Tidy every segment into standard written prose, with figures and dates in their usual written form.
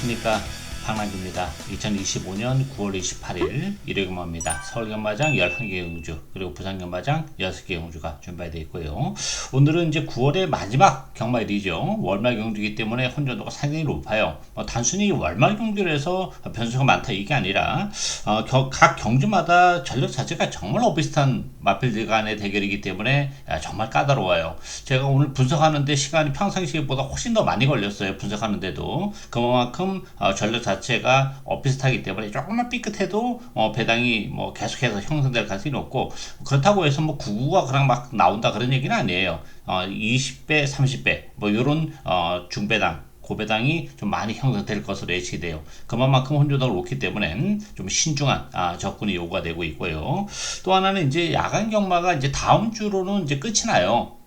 안녕하십니까, 박남규입니다. 2025년 9월 28일 일요일 경마입니다. 서울 경마장 11개 경주 그리고 부산 경마장 6개 경주가 준비되어 있고요. 오늘은 이제 9월의 마지막 경마일이죠. 월말 경주이기 때문에 혼전도가 상당히 높아요. 단순히 월말 경주에서 변수가 많다 이게 아니라 각 경주마다 전력 자체가 정말 오비슷한 마필들 간의 대결이기 때문에 정말 까다로워요. 제가 오늘 분석하는데 시간이 평상시보다 훨씬 더 많이 걸렸어요. 분석하는데도 그만큼 전력 자체가 비슷하기 때문에 조금만 삐끗해도 배당이 계속해서 형성될 가능성이 높고, 그렇다고 해서 99가 그냥 막 나온다 그런 얘기는 아니에요. 20배 30배 요런 중배당 고배당이 좀 많이 형성될 것으로 예측돼요. 그만큼 혼조도가 높기 때문에 좀 신중한 접근이 요구가 되고 있고요. 또 하나는 이제 야간 경마가 이제 다음 주로는 이제 끝이 나요.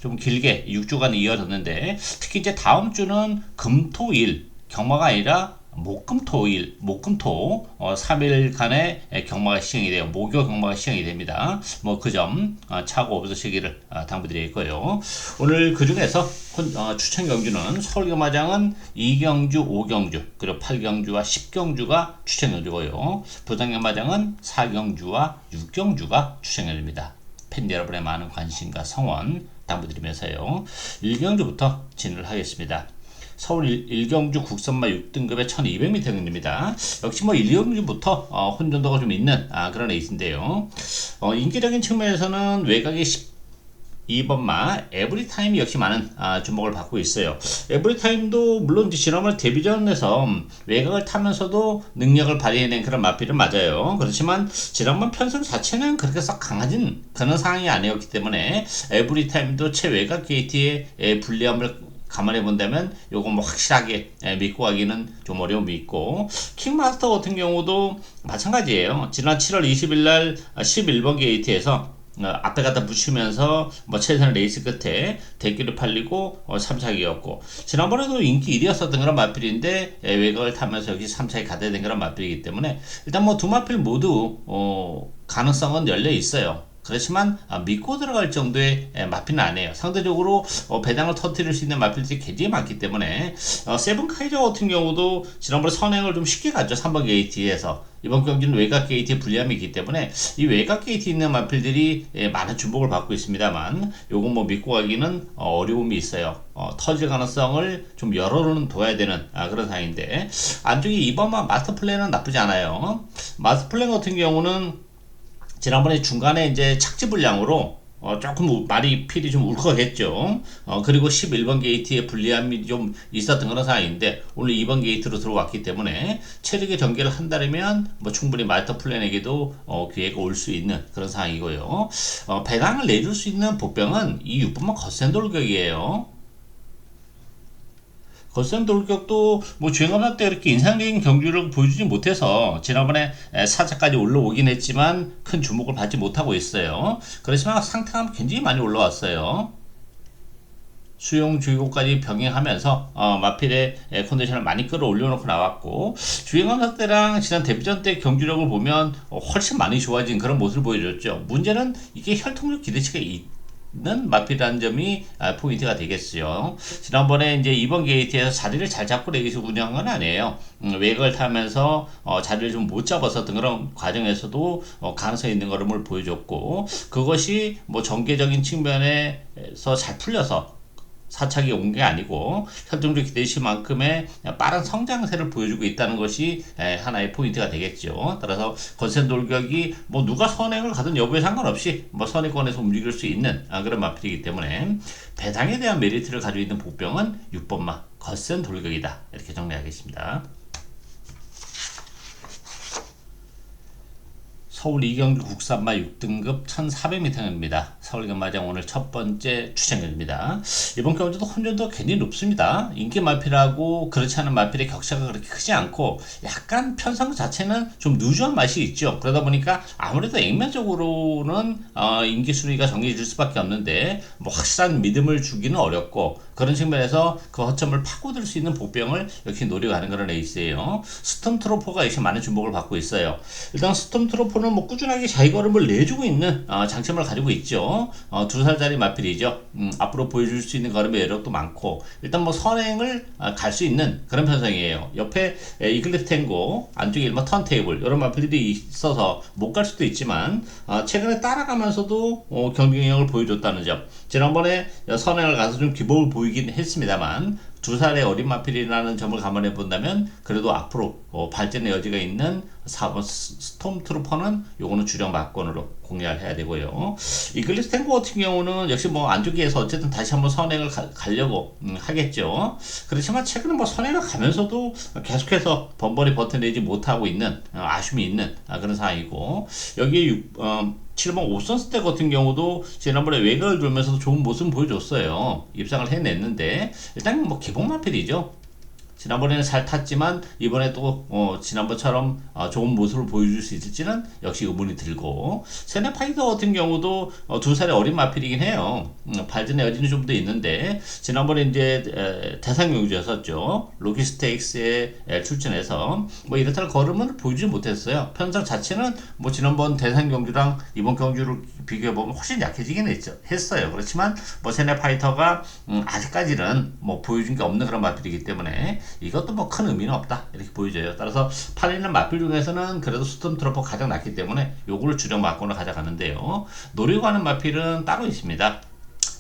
좀 길게 6주간 이어졌는데, 특히 이제 다음 주는 금토일 경마가 아니라 목금토일, 목금토 3일간의 경마가 시행이 돼요. 목요 경마가 시행이 됩니다. 그 점 차고 없으시기를 당부드리고요. 오늘 그 중에서 추천 경주는 서울 경마장은 2경주, 5경주, 그리고 8경주와 10경주가 추천 경주고요. 부산 경마장은 4경주와 6경주가 추천 경주입니다. 팬 여러분의 많은 관심과 성원 당부드리면서요. 1경주부터 진행을 하겠습니다. 서울 1경주 국선마 6등급의 1200m 경주입니다. 역시 1경주부터 혼전도가 좀 있는 그런 레이스인데요. 인기적인 측면에서는 외곽의 12번마 에브리타임이 역시 많은 주목을 받고 있어요. 에브리타임도 물론 지난번 데뷔전에서 외곽을 타면서도 능력을 발휘해낸 그런 마필은 맞아요. 그렇지만 지난번 편성 자체는 그렇게 썩 강하진 그런 상황이 아니었기 때문에 에브리타임도 최외곽 게이트의 불리함을 감안해 본다면 요거 확실하게 믿고 가기는 좀 어려움이 있고, 킹마스터 같은 경우도 마찬가지예요. 지난 7월 20일 날 11번 게이트에서 앞에 갖다 붙이면서 최선 레이스 끝에 대기를 팔리고 3차기였고, 지난번에도 인기 1위였었던 그런 마필인데 외곽을 타면서 여기 3차기 가야 되는 그런 마필이기 때문에 일단 두 마필 모두 가능성은 열려 있어요. 그렇지만 믿고 들어갈 정도의 마필은 아니에요. 상대적으로 배당을 터뜨릴 수 있는 마필들이 굉장히 많기 때문에 세븐 카이저 같은 경우도 지난번에 선행을 좀 쉽게 갔죠. 3번 게이트에서. 이번 경기는 외곽 게이트에 불리함이 있기 때문에 이 외곽 게이트에 있는 마필들이 많은 주목을 받고 있습니다만, 요건 믿고 가기는 어려움이 있어요. 터질 가능성을 좀 열어놓은 둬야 되는 그런 상황인데, 안쪽에 이번만 마스터 플랜은 나쁘지 않아요. 마스터 플랜 같은 경우는 지난번에 중간에 이제 착지 불량으로 조금 말이 필이 좀 울컥했죠. 그리고 11번 게이트에 불리함이 좀 있었던 그런 상황인데, 오늘 2번 게이트로 들어왔기 때문에 체력의 전개를 한다면 충분히 마스터 플랜에게도 기회가 올 수 있는 그런 상황이고요. 배당을 내줄 수 있는 복병은 이 6번만 거센 돌격이에요. 거센 돌격도 주행검사 때 이렇게 인상적인 경주를 보여주지 못해서 지난번에 4차까지 올라오긴 했지만 큰 주목을 받지 못하고 있어요. 그렇지만 상태가 굉장히 많이 올라왔어요. 수용 주행까지 병행하면서 마필의 컨디션을 많이 끌어올려놓고 나왔고, 주행검사 때랑 지난 데뷔전 때 경주력을 보면 훨씬 많이 좋아진 그런 모습을 보여줬죠. 문제는 이게 혈통력 기대치가 는 마필이라는 점이 포인트가 되겠어요. 지난번에 이제 2번 게이트에서 자리를 잘 잡고 레이스 운영한 건 아니에요. 외곽을 타면서 자리를 좀 못 잡았었던 그런 과정에서도 가능성이 있는 걸음을 보여줬고, 그것이 전개적인 측면에서 잘 풀려서 사차기 온 게 아니고 혈통적 기대치만큼의 빠른 성장세를 보여주고 있다는 것이 하나의 포인트가 되겠죠. 따라서 거센 돌격이 누가 선행을 가든 여부에 상관없이 선행권에서 움직일 수 있는 그런 마필이기 때문에 배당에 대한 메리트를 가지고 있는 복병은 6번마 거센 돌격이다, 이렇게 정리하겠습니다. 서울 2경주 국산마 6등급 1400m입니다. 서울 경마장 오늘 첫 번째 추천경주입니다. 이번 경주도 혼전도 굉장히 높습니다. 인기 마필하고 그렇지 않은 마필의 격차가 그렇게 크지 않고, 약간 편성 자체는 좀 누주한 맛이 있죠. 그러다 보니까 아무래도 액면적으로는 인기 순위가 정해질 수밖에 없는데, 확실한 믿음을 주기는 어렵고, 그런 측면에서 그 허점을 파고들 수 있는 복병을 역시 노려가는 그런 에이스예요. 스톰트로퍼가 역시 많은 주목을 받고 있어요. 일단 스톰트로퍼는 뭐 꾸준하게 자기 걸음을 내주고 있는 장점을 가지고 있죠. 2살짜리 마필이죠. 앞으로 보여줄 수 있는 걸음의 여력도 많고 일단 뭐 선행을 갈 수 있는 그런 편성이에요. 옆에 이글리프 탱고 안쪽에 일반 턴테이블 이런 마필들이 있어서 못 갈 수도 있지만 최근에 따라가면서도 경쟁력을 보여줬다는 점. 지난번에 선행을 가서 좀 기복을 보이긴 했습니다만 2살의 어린 마필이라는 점을 감안해 본다면 그래도 앞으로 발전의 여지가 있는 4번 스톰트루퍼는 요거는 주력 막건으로 공략을 해야 되고요. 이글리스 탱고 같은 경우는 역시 뭐 안쪽에서 어쨌든 다시 한번 선행을 가려고 하겠죠. 그렇지만 최근에 뭐 선행을 가면서도 계속해서 번번이 버텨내지 못하고 있는 아쉬움이 있는 그런 상황이고 여기에 7번 옵선스 때 같은 경우도 지난번에 외곽을 돌면서도 좋은 모습을 보여줬어요. 입상을 해냈는데 일단 뭐 기본 마필이죠. 지난번에는 잘 탔지만 이번에 또 지난번처럼 좋은 모습을 보여줄 수 있을지는 역시 의문이 들고 세네파이터 같은 경우도 2살의 어린 마필이긴 해요. 발전의 여지는 좀 더 있는데 지난번에 이제 대상 경주였었죠. 로키스테이크스에 출전해서 뭐 이렇다는 걸음은 보여주지 못했어요. 편성 자체는 뭐 지난번 대상 경주랑 이번 경주를 비교해보면 훨씬 약해지긴 했어요. 그렇지만 뭐 세네파이터가 아직까지는 뭐 보여준 게 없는 그런 마필이기 때문에 이것도 뭐 큰 의미는 없다 이렇게 보여져요. 따라서 팔리는 마필 중에서는 그래도 스톰트로퍼 가장 낫기 때문에 요거를 주력 막건으로 가져가는데요. 노리고 하는 마필은 따로 있습니다.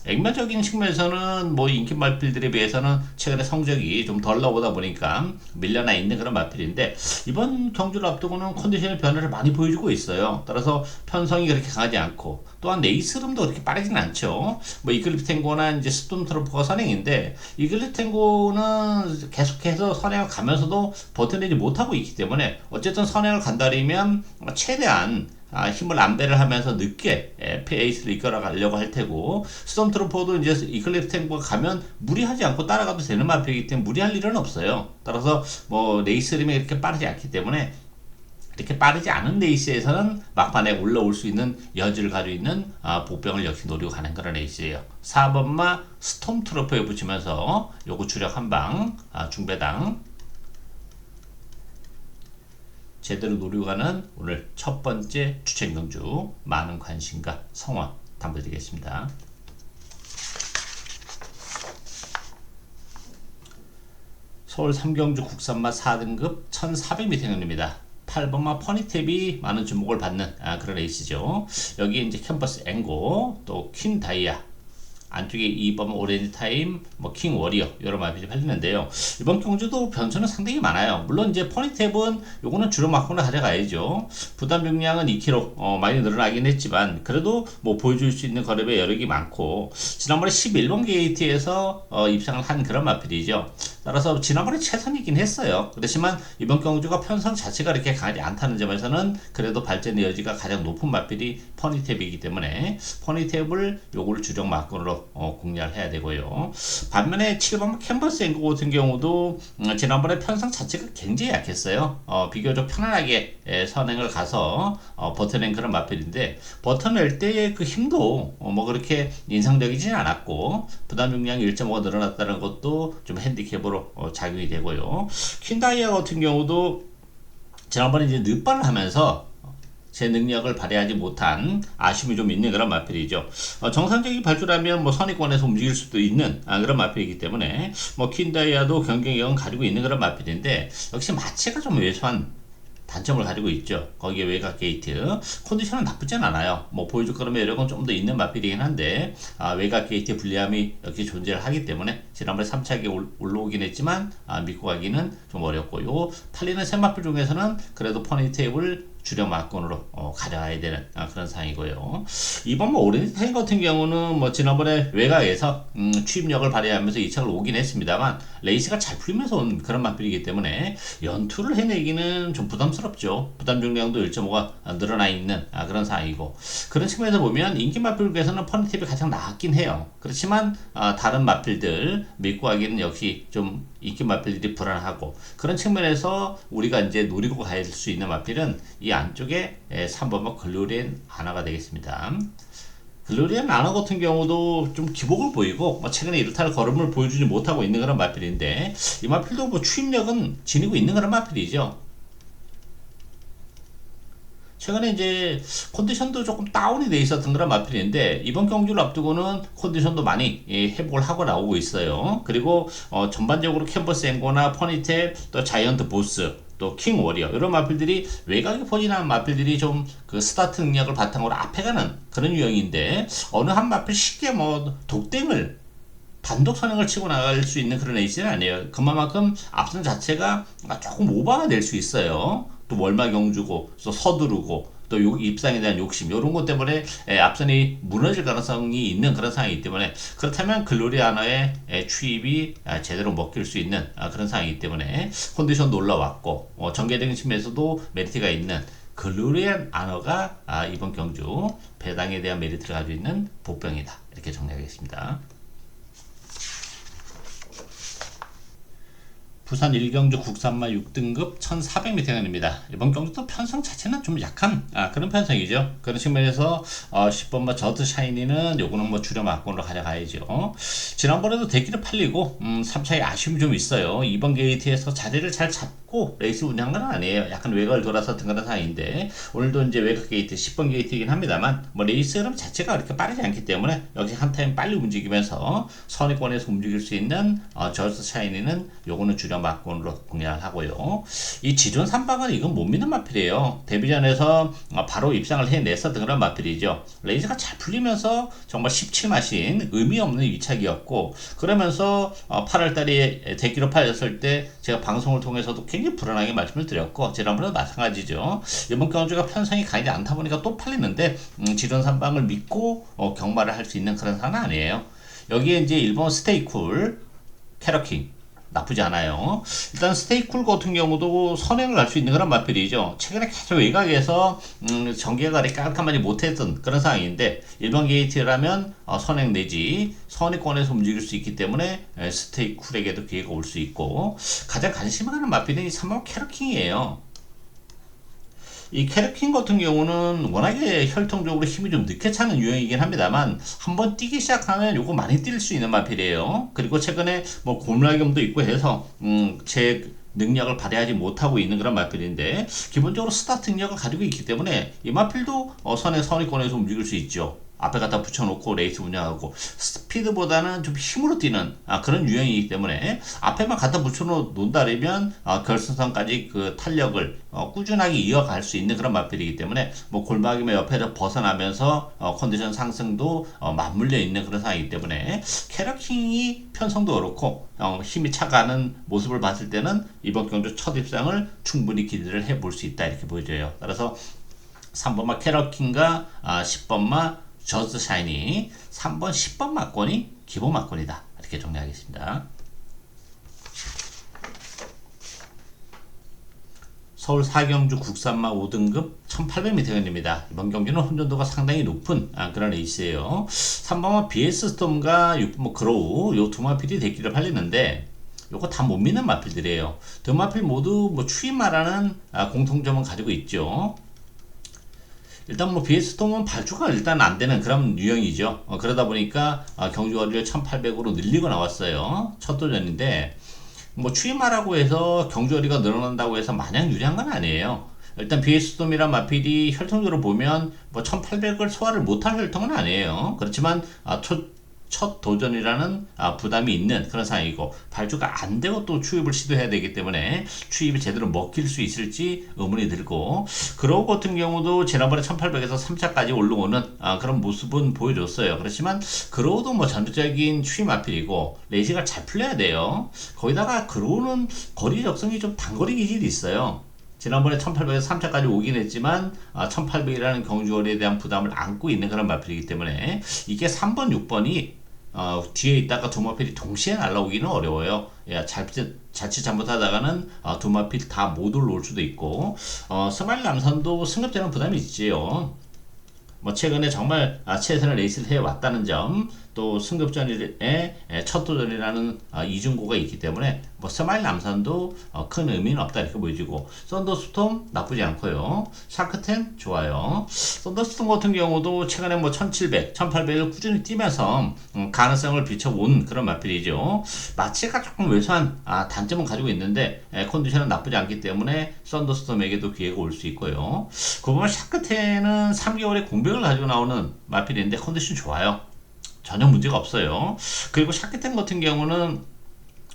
액면적인 측면에서는 뭐 인기 마필들에 비해서는 최근에 성적이 좀 덜 나오다 보니까 밀려나 있는 그런 마필인데 이번 경주를 앞두고는 컨디션의 변화를 많이 보여주고 있어요. 따라서 편성이 그렇게 강하지 않고 또한 레이스 흐름도 그렇게 빠르진 않죠. 뭐 이글리프 탱고나 이제 스톰트로퍼가 선행인데 이글리프 탱고는 계속해서 선행을 가면서도 버텨내지 못하고 있기 때문에 어쨌든 선행을 간다면 최대한 힘을 안배를 하면서 늦게 페이스를 이끌어 가려고 할 테고 스톰트로퍼도 이제 이클리프 탱고가 가면 무리하지 않고 따라가도 되는 마필이기 때문에 무리할 일은 없어요. 따라서 뭐 레이스 흐름이 이렇게 빠르지 않기 때문에 이렇게 빠르지 않은 레이스에서는 막판에 올라올 수 있는 여지를 가지고 있는 복병을 역시 노리고 가는 그런 레이스예요. 4번마 스톰트로퍼에 붙이면서 요거 주력 한방 중배당 제대로 노리고 가는 오늘 첫 번째 추천 경주 많은 관심과 성원 담보드리겠습니다. 서울 3경주 국산마 4등급 1400m 경주입니다. 8번마 퍼니탭이 많은 주목을 받는 그런 레이스죠. 여기 이제 캠퍼스 앵고 또 퀸 다이아 안쪽에 2번 오렌지 타임, 뭐 킹 워리어 여러 마필이 팔리는데요. 이번 경주도 변수는 상당히 많아요. 물론 이제 퍼니탭은 요거는 주로 막고나 가져가야죠. 부담 용량은 2kg 많이 늘어나긴 했지만 그래도 뭐 보여줄 수 있는 거래의 여력이 많고 지난번에 11번 게이트에서 입상을 한 그런 마필이죠. 따라서 지난번에 최선이긴 했어요. 그렇지만 이번 경주가 편성 자체가 이렇게 강하지 않다는 점에서는 그래도 발전의 여지가 가장 높은 마필이 퍼니탭이기 때문에 퍼니탭을 요걸 주력 막건으로 공략을 해야 되고요. 반면에 7번 캔버스 앵고 같은 경우도 지난번에 편성 자체가 굉장히 약했어요. 비교적 편안하게 선행을 가서 버텨낸 그런 마필인데 버텨낼 때의 그 힘도 뭐 그렇게 인상적이진 않았고 부담 용량이 1.5가 늘어났다는 것도 좀 핸디캡으로 작용이 되고요. 퀸다이아 같은 경우도 지난번에 이제 늦발을 하면서 제 능력을 발휘하지 못한 아쉬움이 좀 있는 그런 마필이죠. 정상적인 발주라면 뭐 선의권에서 움직일 수도 있는 그런 마필이기 때문에 뭐 퀸다이아도 경쟁력은 가지고 있는 그런 마필인데 역시 마체가 좀 왜소한 단점을 가지고 있죠. 거기에 외곽 게이트 컨디션은 나쁘진 않아요. 뭐 보여줄 거라면 여력은 좀 더 있는 마필이긴 한데 외곽 게이트 불리함이 역시 존재를 하기 때문에 지난번에 3차기에 올라오긴 했지만 믿고 가기는 좀 어렵고요. 팔리는 새 마필 중에서는 그래도 퍼니테이블 주력 막건으로 가져가야 되는 그런 상황이고요. 이번 뭐 오렌지 타임 같은 경우는 뭐 지난번에 외곽에서 추입력을 발휘하면서 2차를 오긴 했습니다만 레이스가 잘 풀리면서 온 그런 마필이기 때문에 연투를 해내기는 좀 부담스럽죠. 부담 중량도 1.5가 늘어나 있는 그런 상황이고 그런 측면에서 보면 인기 마필 중에서는 퍼니팁이 가장 나았긴 해요. 그렇지만 다른 마필들 믿고 하기는 역시 좀 인기 마필들이 불안하고 그런 측면에서 우리가 이제 노리고 가야 될 수 있는 마필은 이 안쪽에 3번만 글로리엔 하나가 되겠습니다. 글로리안 라너 같은 경우도 좀 기복을 보이고 최근에 이렇다 할 걸음을 보여주지 못하고 있는 그런 마필인데 이 마필도 추임력은 지니고 있는 그런 마필이죠. 최근에 이제 컨디션도 조금 다운이 돼 있었던 그런 마필인데 이번 경주를 앞두고는 컨디션도 많이 회복을 하고 나오고 있어요. 그리고 전반적으로 캔버스 앵거나 퍼니텔 또 자이언트 보스 또 킹 워리어 이런 마필들이 외곽에 포진하는 마필들이 좀 그 스타트 능력을 바탕으로 앞에 가는 그런 유형인데 어느 한 마필 쉽게 독땡을 단독 선행을 치고 나갈 수 있는 그런 에이스는 아니에요. 그만큼 앞선 자체가 조금 오버가 될 수 있어요. 또 월마 경주고 또 서두르고 또 입상에 대한 욕심 이런 것 때문에 앞선이 무너질 가능성이 있는 그런 상황이기 때문에 그렇다면 글로리아너의 추입이 제대로 먹힐 수 있는 그런 상황이기 때문에 컨디션도 올라왔고 전개적인 측면에서도 메리트가 있는 글로리안 아너가 이번 경주 배당에 대한 메리트를 가지고 있는 복병이다 이렇게 정리하겠습니다. 부산 1경주 국산마 6등급 1400m입니다. 이번 경주도 편성 자체는 좀 약한 그런 편성이죠. 그런 측면에서 10번마 저트 샤이니는 요거는 주력 막권으로 가져가야죠. 지난번에도 대기를 팔리고 3차에 아쉬움이 좀 있어요. 이번 게이트에서 자리를 잘 잡고 레이스 운영한 건 아니에요. 약간 외곽을 돌아섰던 그런 상황인데 오늘도 이제 외곽 게이트 10번 게이트이긴 합니다만 레이스 흐름 자체가 그렇게 빠르지 않기 때문에 역시 한 타임 빨리 움직이면서 선위권에서 움직일 수 있는 저트 샤이니는 요거는 주력 막권으로 공략을 하고요. 이 지존 3방은 이건 못 믿는 마필이에요. 데뷔전에서 바로 입상을 해냈었던 그런 마필이죠. 레이스가 잘 풀리면서 정말 17마신 의미 없는 위착이었고 그러면서 8월달에 대기로 팔렸을 때 제가 방송을 통해서도 굉장히 불안하게 말씀을 드렸고 지난번에도 마찬가지죠. 이번 경주가 편성이 가지 않다 보니까 또 팔리는데 지존 3방을 믿고 경마를 할 수 있는 그런 상황은 아니에요. 여기에 이제 일본 스테이쿨 캐러킹 나쁘지 않아요. 일단 스테이쿨 같은 경우도 선행을 할 수 있는 그런 마필이죠. 최근에 계속 외곽에서 전개가 깔끔하지 못했던 그런 상황인데 일반 게이트라면 선행 내지 선의권에서 움직일 수 있기 때문에 스테이쿨에게도 기회가 올 수 있고 가장 관심 가는 마필은 이 3번 캐러킹이에요. 이 캐럿킹 같은 경우는 워낙에 혈통적으로 힘이 좀 늦게 차는 유형이긴 합니다만 한번 뛰기 시작하면 요거 많이 뛸 수 있는 마필이에요. 그리고 최근에 고물라겸도 있고 해서 제 능력을 발휘하지 못하고 있는 그런 마필인데 기본적으로 스타트 능력을 가지고 있기 때문에 이 마필도 선의권에서 움직일 수 있죠. 앞에 갖다 붙여놓고 레이스 운영하고 스피드보다는 좀 힘으로 뛰는 그런 유형이기 때문에 앞에만 갖다 붙여놓는다면 결승선까지 그 탄력을 꾸준하게 이어갈 수 있는 그런 마필이기 때문에 골막이면 옆에를 벗어나면서 컨디션 상승도 맞물려 있는 그런 상황이기 때문에 캐러킹이 편성도 그렇고 힘이 차가는 모습을 봤을 때는 이번 경주 첫 입상을 충분히 기대를 해볼 수 있다 이렇게 보여져요. 따라서 3번마 캐러킹과 10번마 저스트 샤이니 3번 10번 막권이 기본 막권이다 이렇게 정리하겠습니다. 서울 4경주 국산마 5등급 1800m입니다. 이번 경기는 혼전도가 상당히 높은 그런 레이스예요. 3번마 BS 스톰과 6번 그로우 요 두 마필이 대기를 팔리는데 요거 다 못 믿는 마필들이에요. 두 마필 모두 추임마라는 공통점은 가지고 있죠. 일단 BS통은 발주가 일단 안 되는 그런 유형이죠. 그러다 보니까 경주거리를 1800으로 늘리고 나왔어요. 첫 도전인데 추임하라고 해서 경주거리가 늘어난다고 해서 마냥 유리한 건 아니에요. 일단 BS톰이란 마필이 혈통적으로 보면 1800을 소화를 못할 혈통은 아니에요. 그렇지만 첫 도전이라는 부담이 있는 그런 상황이고 발주가 안 되고 또 추입을 시도해야 되기 때문에 추입이 제대로 먹힐 수 있을지 의문이 들고 그로우 같은 경우도 지난번에 1800에서 3차까지 올라오는 그런 모습은 보여줬어요. 그렇지만 그로우도 전체적인 추입 마필이고 레이스가 잘 풀려야 돼요. 거기다가 그로우는 거리 적성이 좀 단거리 기질이 있어요. 지난번에 1800에서 3차까지 오긴 했지만 1800이라는 경주거리에 대한 부담을 안고 있는 그런 마필이기 때문에 이게 3번, 6번이 뒤에 있다가 두 마필이 동시에 날라오기는 어려워요. 자칫 잘못하다가는 두 마필 다 못 올라올 수도 있고 스마일 남선도 승급되는 부담이 있지요. 최근에 정말 최선의 레이스를 해왔다는 점 또 승급전에 첫 도전이라는 이중고가 있기 때문에 뭐 스마일 남산도 큰 의미는 없다 이렇게 보여지고, 썬더스톰 나쁘지 않고요. 샤크텐 좋아요. 썬더스톰 같은 경우도 최근에 뭐 1700, 1800을 꾸준히 뛰면서 가능성을 비춰온 그런 마필이죠. 마치가 조금 왜소한 단점은 가지고 있는데 컨디션은 나쁘지 않기 때문에 썬더스톰에게도 기회가 올 수 있고요. 그 보면 샤크텐은 3개월의 공백을 가지고 나오는 마필인데 컨디션 좋아요. 전혀 문제가 없어요. 그리고 샤크텐 같은 경우는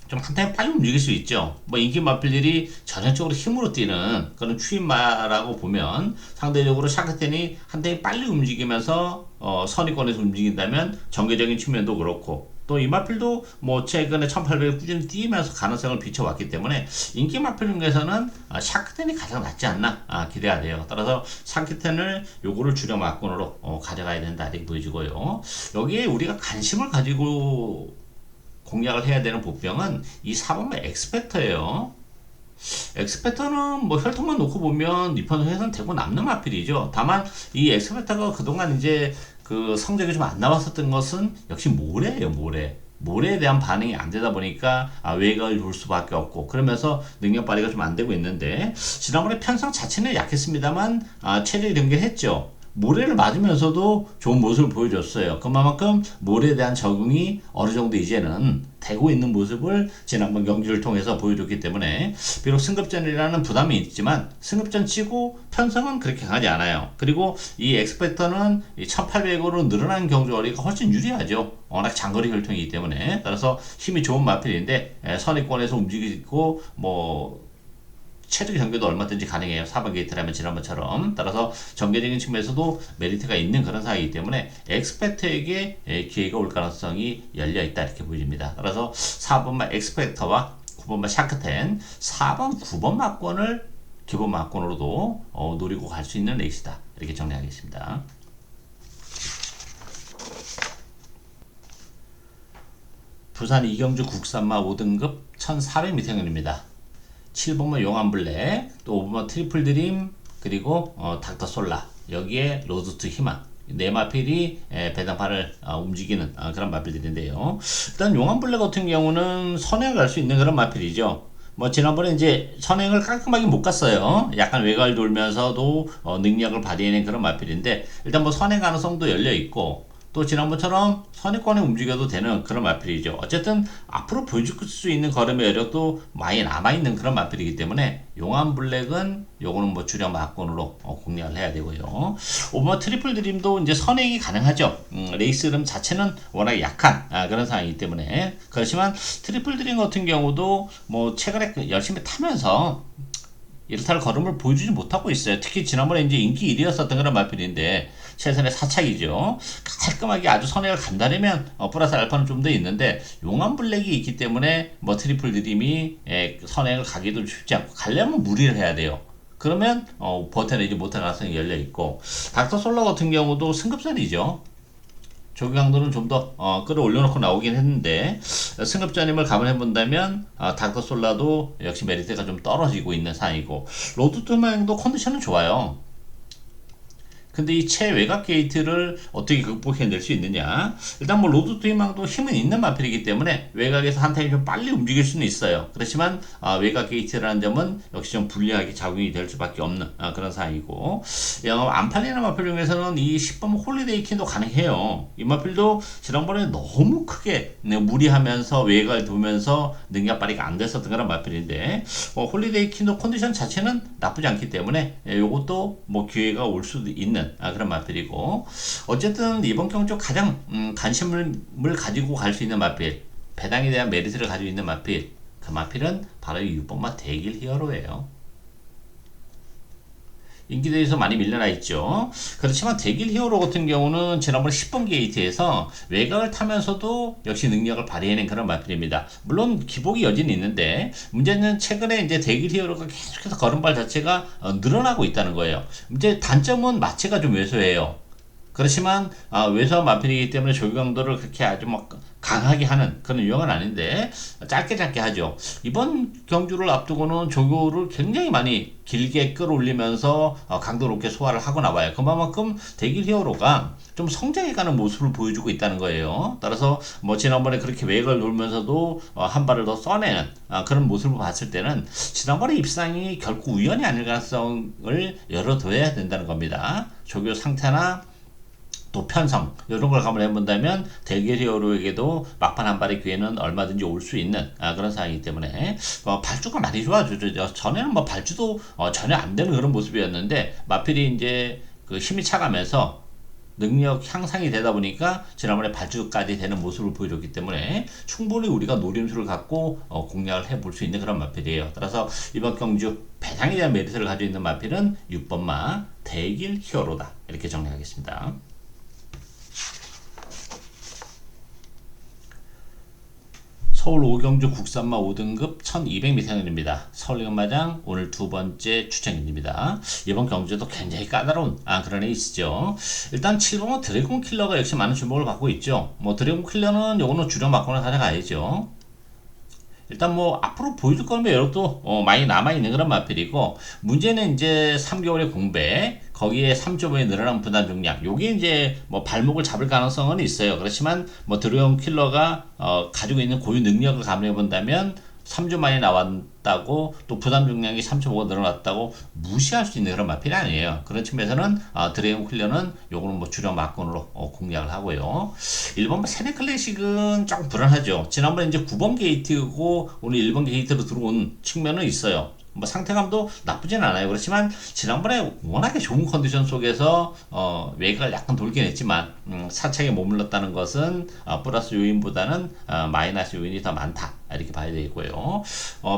좀 한타임 빨리 움직일 수 있죠. 뭐 인기 마필들이 전형적으로 힘으로 뛰는 그런 추임마라고 보면 상대적으로 샤크텐이 한타임 빨리 움직이면서 선위권에서 움직인다면 전개적인 측면도 그렇고, 또 이 마필도 뭐 최근에 1800을 꾸준히 뛰면서 가능성을 비춰왔기 때문에 인기 마필 중에서는 샤크텐이 가장 낫지 않나 기대가 돼요. 따라서 샤크텐을 요거를 주력 막군으로 가져가야 된다 이렇게 보여지고요. 여기에 우리가 관심을 가지고 공략을 해야 되는 보병은 이 4번의 엑스펙터예요. 엑스펙터는 뭐 혈통만 놓고 보면 이 편에서는 대부분 남는 마필이죠. 다만 이 엑스펙터가 그동안 이제 그 성적이 좀 안 나왔었던 것은 역시 모래예요, 모래. 모래에 대한 반응이 안 되다 보니까 외곽을 둘 수밖에 없고, 그러면서 능력 발휘가 좀 안 되고 있는데, 지난번에 편성 자체는 약했습니다만 체력이 연결했죠. 모래를 맞으면서도 좋은 모습을 보여줬어요. 그만큼 모래에 대한 적응이 어느 정도 이제는 되고 있는 모습을 지난번 경기를 통해서 보여줬기 때문에, 비록 승급전이라는 부담이 있지만 승급전 치고 편성은 그렇게 강하지 않아요. 그리고 이 엑스펙터는 1800으로 늘어난 경주거리가 훨씬 유리하죠. 워낙 장거리 혈통이기 때문에. 따라서 힘이 좋은 마필인데 선위권에서 움직이고 뭐 체력 전개도 얼마든지 가능해요. 4번 게이트라면 지난번처럼. 따라서 전개적인 측면에서도 메리트가 있는 그런 사이이기 때문에 엑스펙터에게 기회가 올 가능성이 열려있다 이렇게 보여집니다. 따라서 4번만 엑스펙터와 9번만 샤크텐, 4번, 9번 막권을 기본 막권으로도 노리고 갈 수 있는 레이스다 이렇게 정리하겠습니다. 부산 이경주 국산마 5등급 1400m입니다. 7번만 용암블랙, 또 5번만 트리플 드림, 그리고 닥터 솔라, 여기에 로드 투 희망, 네 마필이 배당판을 움직이는 그런 마필들인데요. 일단 용암블랙 같은 경우는 선행을 갈 수 있는 그런 마필이죠. 뭐 지난번에 이제 선행을 깔끔하게 못 갔어요. 약간 외곽을 돌면서도 능력을 발휘하는 그런 마필인데, 일단 뭐 선행 가능성도 열려 있고, 또 지난번처럼 선의권에 움직여도 되는 그런 마필이죠. 어쨌든 앞으로 보여줄 수 있는 걸음의 여력도 많이 남아있는 그런 마필이기 때문에 용암블랙은 요거는 뭐 주력 막권으로 공략을 해야 되고요. 5번 트리플 드림도 이제 선행이 가능하죠. 레이스 흐름 자체는 워낙 약한 그런 상황이기 때문에. 그렇지만 트리플 드림 같은 경우도 뭐 최근에 열심히 타면서 이렇다 할 걸음을 보여주지 못하고 있어요. 특히 지난번에 이제 인기 1위였었던 그런 마필인데 최선의 사착이죠. 깔끔하게 아주 선행을 간다면 플러스 알파는 좀 더 있는데, 용암 블랙이 있기 때문에 뭐 트리플 드림이 선행을 가기도 쉽지 않고, 가려면 무리를 해야 돼요. 그러면 버텨내지 못할 가능성이 열려 있고, 닥터 솔라 같은 경우도 승급전이죠. 조기 강도는 좀 더 끌어올려놓고 나오긴 했는데, 승급전임을 감안해 본다면 닥터 솔라도 역시 메리트가 좀 떨어지고 있는 상황이고, 로드 투 희망도 컨디션은 좋아요. 근데 이 최외곽 게이트를 어떻게 극복해낼 수 있느냐. 일단 뭐 로드 투 희망도 힘은 있는 마필이기 때문에 외곽에서 한 타임 좀 빨리 움직일 수는 있어요. 그렇지만 외곽 게이트라는 점은 역시 좀 불리하게 작용이 될 수밖에 없는 그런 상황이고, 안 팔리는 마필 중에서는 이 10번 홀리데이 킨도 가능해요. 이 마필도 지난번에 너무 크게 무리하면서 외곽을 두면서 능력 발휘가 안 됐었던 그런 마필인데, 홀리데이 킨도 컨디션 자체는 나쁘지 않기 때문에 요것도 뭐 기회가 올 수도 있는 그런 마필이고, 어쨌든 이번 경주 가장 관심을 가지고 갈 수 있는 마필, 배당에 대한 메리트를 가지고 있는 마필, 그 마필은 바로 이 6번마 대길 히어로예요. 인기대에서 많이 밀려나 있죠. 그렇지만 대길 히어로 같은 경우는 지난번 10번 게이트에서 외곽을 타면서도 역시 능력을 발휘해낸 그런 마필입니다. 물론 기복이 여전히 있는데, 문제는 최근에 이제 대길 히어로가 계속해서 걸음발 자체가 늘어나고 있다는 거예요. 이제 단점은 마체가 좀 왜소해요. 그렇지만 외서 마필이기 때문에 조교 강도를 그렇게 아주 막 강하게 하는 그런 유형은 아닌데 짧게 짧게 하죠. 이번 경주를 앞두고는 조교를 굉장히 많이 길게 끌어올리면서 강도 높게 소화를 하고 나와요. 그만큼 대길 히어로가 좀 성장해가는 모습을 보여주고 있다는 거예요. 따라서 뭐 지난번에 그렇게 외곽을 돌면서도 한 발을 더 써내는 그런 모습을 봤을 때는 지난번에 입상이 결코 우연이 아닐 가능성을 열어둬야 된다는 겁니다. 조교 상태나 또 편성 이런 걸 감안해 본다면 대결 히어로에게도 막판 한 발의 기회는 얼마든지 올 수 있는 그런 상황이기 때문에 발주가 많이 좋아졌죠. 전에는 뭐 발주도 전혀 안 되는 그런 모습이었는데 마필이 이제 그 힘이 차가면서 능력 향상이 되다 보니까 지난번에 발주까지 되는 모습을 보여줬기 때문에 충분히 우리가 노림수를 갖고 공략을 해볼 수 있는 그런 마필이에요. 따라서 이번 경주 배당에 대한 메리트를 가지고 있는 마필은 6번마 대길 히어로다 이렇게 정리하겠습니다. 서울 오경주 국산마 5등급 1200m입니다. 서울연마장 오늘 두 번째 추천입니다. 이번 경주도 굉장히 까다로운 그런 에이스죠. 일단 7번은 드래곤 킬러가 역시 많은 주목을 받고 있죠. 뭐 드래곤 킬러는 요거는 주력 맞고는 가져가야죠. 일단 뭐 앞으로 보여줄 거는 여력도 많이 남아있는 그런 마필이고 문제는 이제 3개월의 공백 거기에 3.5의 늘어난 부담 중량 요게 이제 뭐 발목을 잡을 가능성은 있어요. 그렇지만 뭐 드래곤 킬러가 가지고 있는 고유 능력을 감안해 본다면 3주 만에 나왔다고 또 부담 중량이 3.5가 늘어났다고 무시할 수 있는 그런 마필이 아니에요. 그런 측면에서는 드래곤 킬러는 요거는 뭐 주력 막건으로 공략을 하고요. 1번 세네 클래식은 조금 불안하죠. 지난번에 이제 9번 게이트고 오늘 1번 게이트로 들어온 측면은 있어요. 뭐 상태감도 나쁘진 않아요. 그렇지만 지난번에 워낙에 좋은 컨디션 속에서 외곽을 약간 돌긴 했지만 사차게 머물렀다는 것은 플러스 요인보다는 마이너스 요인이 더 많다 이렇게 봐야 되고요.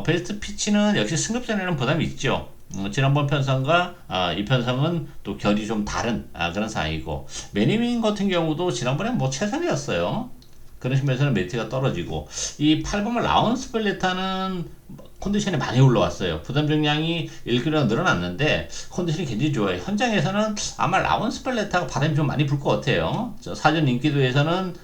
벨트 피치는 역시 승급전에는 부담이 있죠. 지난번 편성과 이 편성은 또 결이 좀 다른 그런 상황이고 매니밍 같은 경우도 지난번에 뭐 최선이었어요. 그런 측면에서는 메리트가 떨어지고 이 8번의 라운스 벨레타는 컨디션이 많이 올라왔어요. 부담 중량이 1kg 늘어났는데 컨디션이 굉장히 좋아요. 현장에서는 아마 라운스 벨레타가 바람이 좀 많이 불 것 같아요. 사전 인기도에서는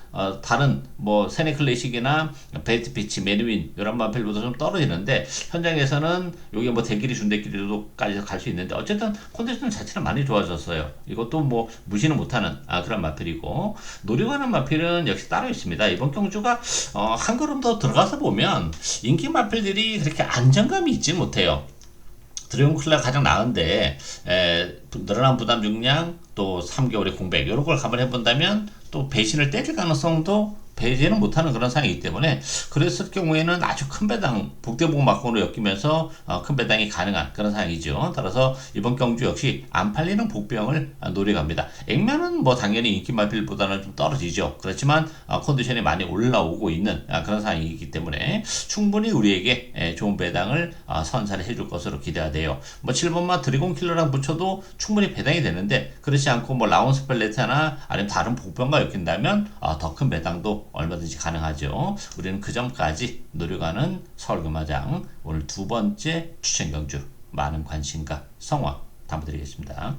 다른 뭐 세네 클래식이나 벨트 피치, 매니윈 이런 마필보다 좀 떨어지는데 현장에서는 여기 뭐 대길이 준대길로까지 갈 수 있는데 어쨌든 컨디션 자체는 많이 좋아졌어요. 이것도 뭐 무시는 못하는 그런 마필이고 노려가는 마필은 역시 따로 있습니다. 이번 경주가 한 걸음 더 들어가서 보면 인기 마필들이 그렇게 안정감이 있지 못해요. 드래곤 킬러가 가장 나은데 늘어난 부담 중량 또 3개월의 공백 이런 걸 감안해 본다면 또 배신을 때릴 가능성도 배제는 못하는 그런 상황이기 때문에 그랬을 경우에는 아주 큰 배당 복대복 막공으로 엮이면서 큰 배당이 가능한 그런 상황이죠. 따라서 이번 경주 역시 안 팔리는 복병을 노려갑니다. 액면은 뭐 당연히 인기 마필보다는 좀 떨어지죠. 그렇지만 컨디션이 많이 올라오고 있는 그런 상황이기 때문에 충분히 우리에게 좋은 배당을 선사를 해줄 것으로 기대가 돼요. 뭐 7번마 드래곤 킬러랑 붙여도 충분히 배당이 되는데 그렇지 않고 뭐 라운스 펠레타나 아니면 다른 복병과 엮인다면 더 큰 배당도 얼마든지 가능하죠. 우리는 그 점까지 노려가는 서울금마장 오늘 두 번째 추천 경주 많은 관심과 성원 담아드리겠습니다.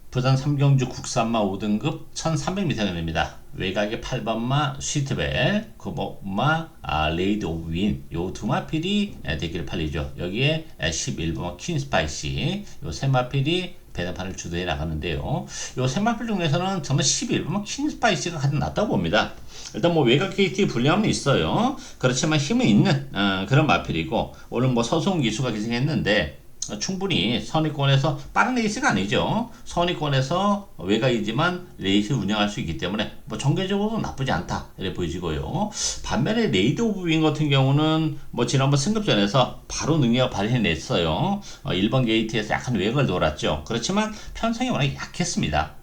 부산 3경주 국산마 5등급 1300m입니다. 외곽에 8번마 스위트벨, 9번마 레이드 오브 윈 요 두 마필이 대기를 팔리죠. 여기에 11번마 퀸스파이시 요 세 마필이 배당판을 주도해 나가는데요. 요 세 마필 중에서는 저는 11번마 퀸스파이시가 가장 낫다고 봅니다. 일단 뭐 외곽 KT 불리함은 있어요. 그렇지만 힘은 있는 그런 마필이고 오늘 뭐 서수홍 기수가 기승했는데 충분히 선의권에서 빠른 레이스가 아니죠. 선의권에서 외곽이지만 레이스 운영할 수 있기 때문에 뭐 전개적으로 나쁘지 않다 이렇게 보여지고요. 반면에 레이드 오브 윙 같은 경우는 뭐 지난번 승급전에서 바로 능력 발휘해냈어요. 1번 게이트에서 약간 외곽을 돌았죠. 그렇지만 편성이 워낙 약했습니다.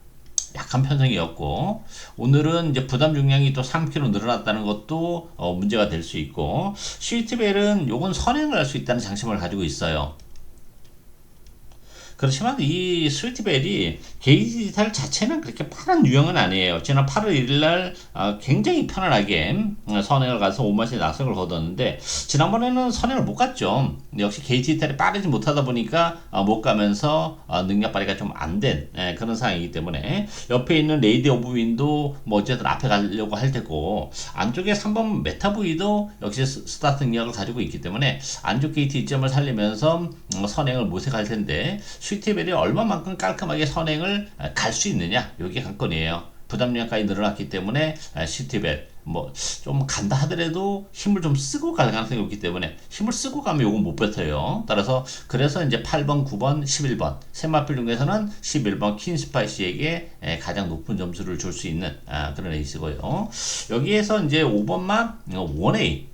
약한 편성이었고 오늘은 이제 부담 중량이 또 3kg 늘어났다는 것도 문제가 될 수 있고 스위트벨은 요건 선행을 할 수 있다는 장점을 가지고 있어요. 그렇지만 이 스위트벨이 게이지 디지털 자체는 그렇게 빠른 유형은 아니에요. 지난 8월 1일 날 굉장히 편안하게 선행을 가서 5만씩 낙석을 거뒀는데 지난번에는 선행을 못 갔죠. 역시 게이지 디지털이 빠르지 못하다 보니까 못 가면서 능력 발휘가 좀 안 된 그런 상황이기 때문에 옆에 있는 레이디 오브 윈도 뭐 어쨌든 앞에 가려고 할 테고 안쪽에 3번 메타부이도 역시 스타트 능력을 가지고 있기 때문에 안쪽 게이트 이점을 살리면서 선행을 모색할 텐데 스위트벨이 얼마만큼 깔끔하게 선행을 갈 수 있느냐 이게 관건이에요. 부담력까지 늘어났기 때문에 스위트벨 뭐 좀 간다 하더라도 힘을 좀 쓰고 갈 가능성이 있기 때문에 힘을 쓰고 가면 요건 못 뱉어요. 따라서 그래서 이제 8번, 9번, 11번 세 마필 중에서는 11번 퀸스파이시에게 가장 높은 점수를 줄 수 있는 그런 에이스고요. 여기에서 이제 5번만 원에이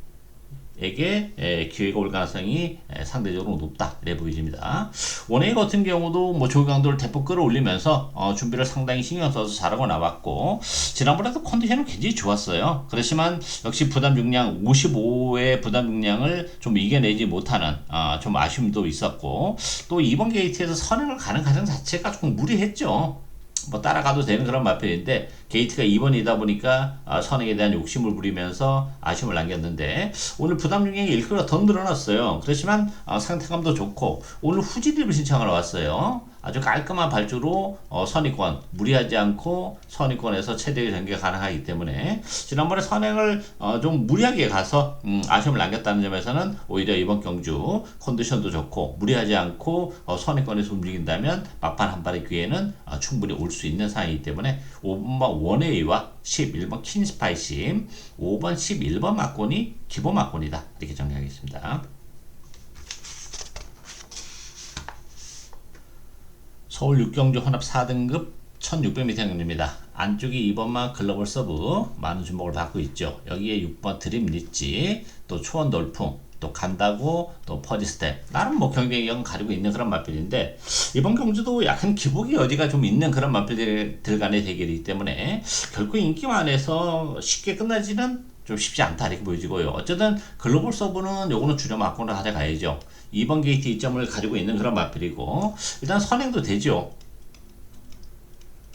에게 기회가 올 가능성이 상대적으로 높다 이래 보여집니다. 원웨이 같은 경우도 뭐 조기 강도를 대폭 끌어올리면서 준비를 상당히 신경 써서 잘하고 나왔고 지난번에도 컨디션은 굉장히 좋았어요. 그렇지만 역시 부담 중량 55의 부담 중량을 좀 이겨내지 못하는 좀 아쉬움도 있었고 또 이번 게이트에서 선행을 가는 과정 자체가 조금 무리했죠. 뭐 따라가도 되는 그런 마필인데 게이트가 2번이다 보니까 선행에 대한 욕심을 부리면서 아쉬움을 남겼는데 오늘 부담 중량이 1kg 더 늘어났어요. 그렇지만 상태감도 좋고 오늘 후지립을 신청하러 왔어요. 아주 깔끔한 발주로 선의권 무리하지 않고 선의권에서 최대의 전개가 가능하기 때문에 지난번에 선행을 좀 무리하게 가서 아쉬움을 남겼다는 점에서는 오히려 이번 경주 컨디션도 좋고 무리하지 않고 선의권에서 움직인다면 막판 한 발의 기회는 충분히 올 수 있는 상황이기 때문에 5번만 원웨이와 11번 퀸스파이시 5번 11번 막권이 기본 막권이다 이렇게 정리하겠습니다. 서울 6경주 혼합 4등급 1600m 경주입니다. 안쪽이 2번만 글로벌 서브 많은 주목을 받고 있죠. 여기에 6번 드림 리치 또 초원 돌풍 또 간다고 또 퍼지스텝 나름 뭐 경쟁력은 가지고 있는 그런 마필인데 이번 경주도 약간 기복의 여지가 좀 있는 그런 마필들 간의 대결이기 때문에 결코 인기만해서 쉽게 끝나지는 좀 쉽지 않다 이렇게 보여지고요. 어쨌든 글로벌 서브는 요거는 주력 막고는 가져가야죠. 2번 게이트 2점을 가지고 있는 그런 마필이고 일단 선행도 되죠.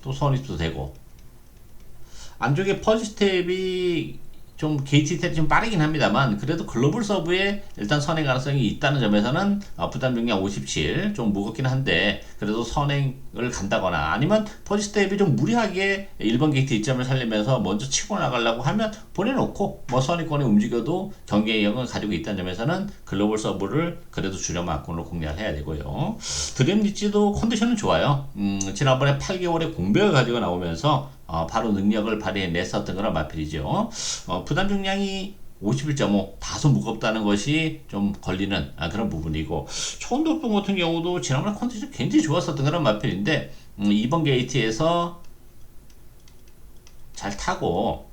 또 선입도 되고 안쪽에 퍼지 스텝이 좀 게이트 스텝이 좀 빠르긴 합니다만 그래도 글로벌 서브에 일단 선행 가능성이 있다는 점에서는 부담 중량 57 좀 무겁긴 한데 그래도 선행을 간다거나 아니면 퍼지 스텝이 좀 무리하게 1번 게이트 2점을 살리면서 먼저 치고 나가려고 하면 보내놓고 뭐 선의권에 움직여도 경쟁력은 가지고 있다는 점에서는 글로벌 서브를 그래도 주력 막권으로 공략을 해야 되고요. 드림 리치도 컨디션은 좋아요. 지난번에 8개월의 공백을 가지고 나오면서 바로 능력을 발휘해냈었던 그런 마필이죠. 부담 중량이 51.5 다소 무겁다는 것이 좀 걸리는 그런 부분이고 초원돌풍 같은 경우도 지난번에 컨디션 굉장히 좋았었던 그런 마필인데 2번 게이트에서 잘 타고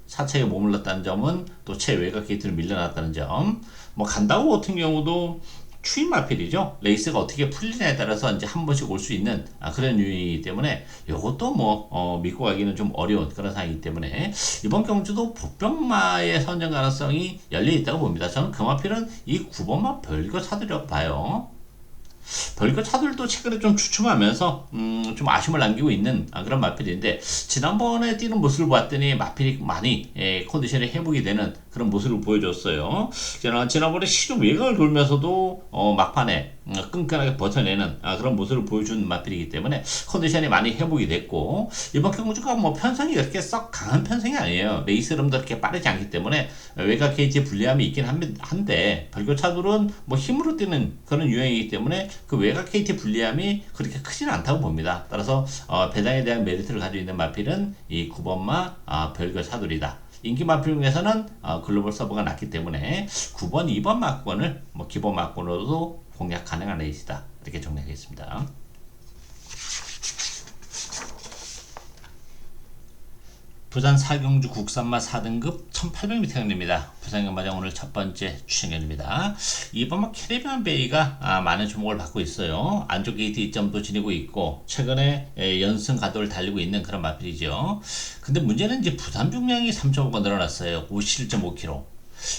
사체에 머물렀다는 점은 또 최외곽 게이트를 밀려났다는 점 뭐 간다고 같은 경우도 추임 마필이죠. 레이스가 어떻게 풀리냐에 따라서 이제 한 번씩 올 수 있는 그런 유형이기 때문에 이것도 뭐 믿고 가기는 좀 어려운 그런 상황이기 때문에 이번 경주도 보병마의 선정 가능성이 열려 있다고 봅니다. 저는 그 마필은 이 9번마 별거 차들이라고 봐요. 별거 차들도 최근에 좀 주춤하면서 좀 아쉬움을 남기고 있는 그런 마필인데 지난번에 뛰는 모습을 봤더니 마필이 많이 컨디션이 회복이 되는 그런 모습을 보여줬어요. 지난번에 시중 외곽을 돌면서도 막판에 끈끈하게 버텨내는 그런 모습을 보여준 마필이기 때문에 컨디션이 많이 회복이 됐고 이번 경주가 뭐 편성이 그렇게 썩 강한 편성이 아니에요. 레이스 흐름도 그렇게 빠르지 않기 때문에 외곽 게이지에 불리함이 있긴 한데 별교차들은 뭐 힘으로 뛰는 그런 유형이기 때문에 그 외곽 게이지 불리함이 그렇게 크지는 않다고 봅니다. 따라서 배당에 대한 메리트를 가지고 있는 마필은 이 9번마 별교차돌이다. 인기 마필 중에서는 글로벌 서버가 낮기 때문에 9번, 2번 막권을 뭐 기본 막권으로도 공략 가능한 레이스다. 이렇게 정리하겠습니다. 부산 사경주 국산마 4등급 1800m 경주입니다. 부산 경마장 오늘 첫 번째 추천경입니다. 이번 캐리비안 베이가 많은 주목을 받고 있어요. 안쪽 게이트 2점도 지니고 있고 최근에 연승 가도를 달리고 있는 그런 마필이죠. 근데 문제는 이제 부담 중량이 3.5가 늘어났어요. 57.5kg.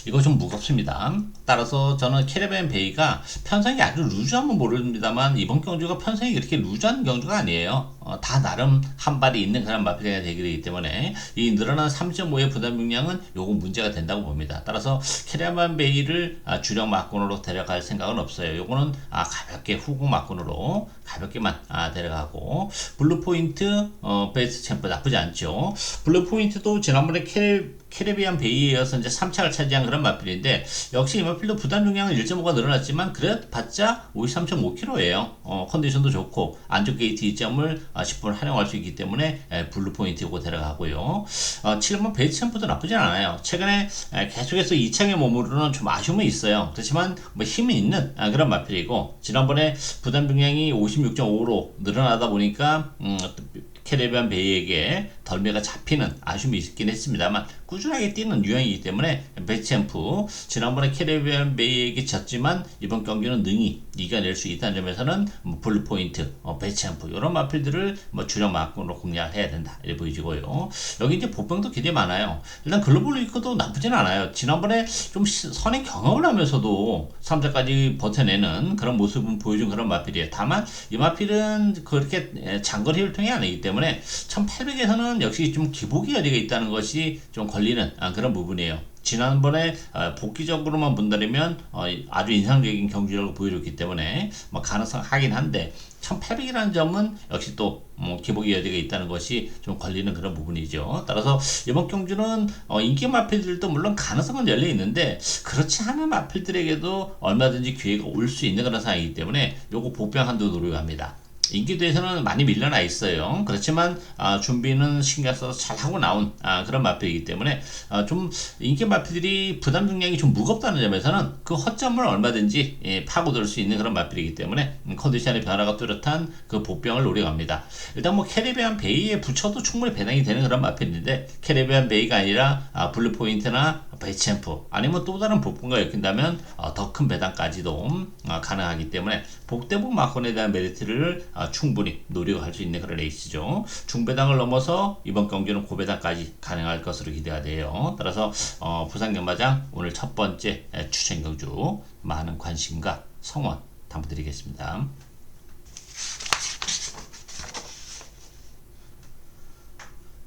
이거 좀 무겁습니다. 따라서 저는 캐리비안 베이가 편성이 아주 루즈하면 모릅니다만 이번 경주가 편성이 그렇게 루즈한 경주가 아니에요. 다 나름 한 발이 있는 그런 마필이 되기 때문에 이 늘어난 3.5의 부담 용량은 요거 문제가 된다고 봅니다. 따라서 캐리비안 베이를 주력 막군으로 데려갈 생각은 없어요. 요거는 가볍게 후공 막군으로 가볍게만 데려가고 블루 포인트 베이스 챔프 나쁘지 않죠. 블루 포인트도 지난번에 캐리비안 베이에 이어서 이제 3차를 차지한 그런 마필인데 역시 이 마필도 부담 용량은 1.5가 늘어났지만 그래봤자 53.5kg예요. 컨디션도 좋고 안쪽 게이트 2점을 10분 활용할 수 있기 때문에 블루 포인트고 데려가고요. 7번 베이스 챔프도 나쁘진 않아요. 최근에 계속해서 2창에 머무르는 좀 아쉬움은 있어요. 그렇지만 뭐 힘이 있는 그런 마필이고 지난번에 부담 용량이 56.5로 늘어나다 보니까 캐리비안 베이에게 덜미가 잡히는 아쉬움이 있긴 했습니다만 꾸준하게 뛰는 유형이기 때문에 베이챔프 지난번에 캐리비안 베이에게 졌지만 이번 경기는 능히 이겨낼 수 있다는 점에서는 블루 포인트, 베이챔프 이런 마필들을 주력 막군으로 공략을 해야 된다 이렇게 보여지고요. 여기 이제 보병도 굉장히 많아요. 일단 글로벌 위크도 나쁘진 않아요. 지난번에 좀 선행 경험을 하면서도 3자까지 버텨내는 그런 모습은 보여준 그런 마필이에요. 다만 이 마필은 그렇게 장거리 혈통이 아니기 때문에 1800에서는 역시 좀 기복의 여지가 있다는 것이 좀 걸리는 그런 부분이에요. 지난번에 복귀적으로만 본다면 아주 인상적인 경기력을 보여줬기 때문에 가능성 하긴 한데 1800이라는 점은 역시 또 기복의 여지가 있다는 것이 좀 걸리는 그런 부분이죠. 따라서 이번 경주는 인기 마필들도 물론 가능성은 열려 있는데 그렇지 않은 마필들에게도 얼마든지 기회가 올 수 있는 그런 상황이기 때문에 요거 복병 한두 노력합니다. 인기도에서는 많이 밀려나 있어요. 그렇지만 준비는 신경 써서 잘 하고 나온 그런 마필이기 때문에 좀 인기 마필들이 부담 중량이 좀 무겁다는 점에서는 그 허점을 얼마든지 파고들 수 있는 그런 마필이기 때문에 컨디션의 변화가 뚜렷한 그 복병을 노려갑니다. 일단 뭐 캐리비안 베이에 붙여도 충분히 배당이 되는 그런 마필인데 캐리비안 베이가 아니라 블루 포인트나 베이챔프 아니면 또 다른 복분과 엮인다면 더 큰 배당까지도 가능하기 때문에 복대복 마건에 대한 메리트를 충분히 노려할 수 있는 그런 레이스죠. 중배당을 넘어서 이번 경기는 고배당까지 가능할 것으로 기대가 돼요. 따라서 부산 경마장 오늘 첫 번째 추천 경주 많은 관심과 성원 당부드리겠습니다.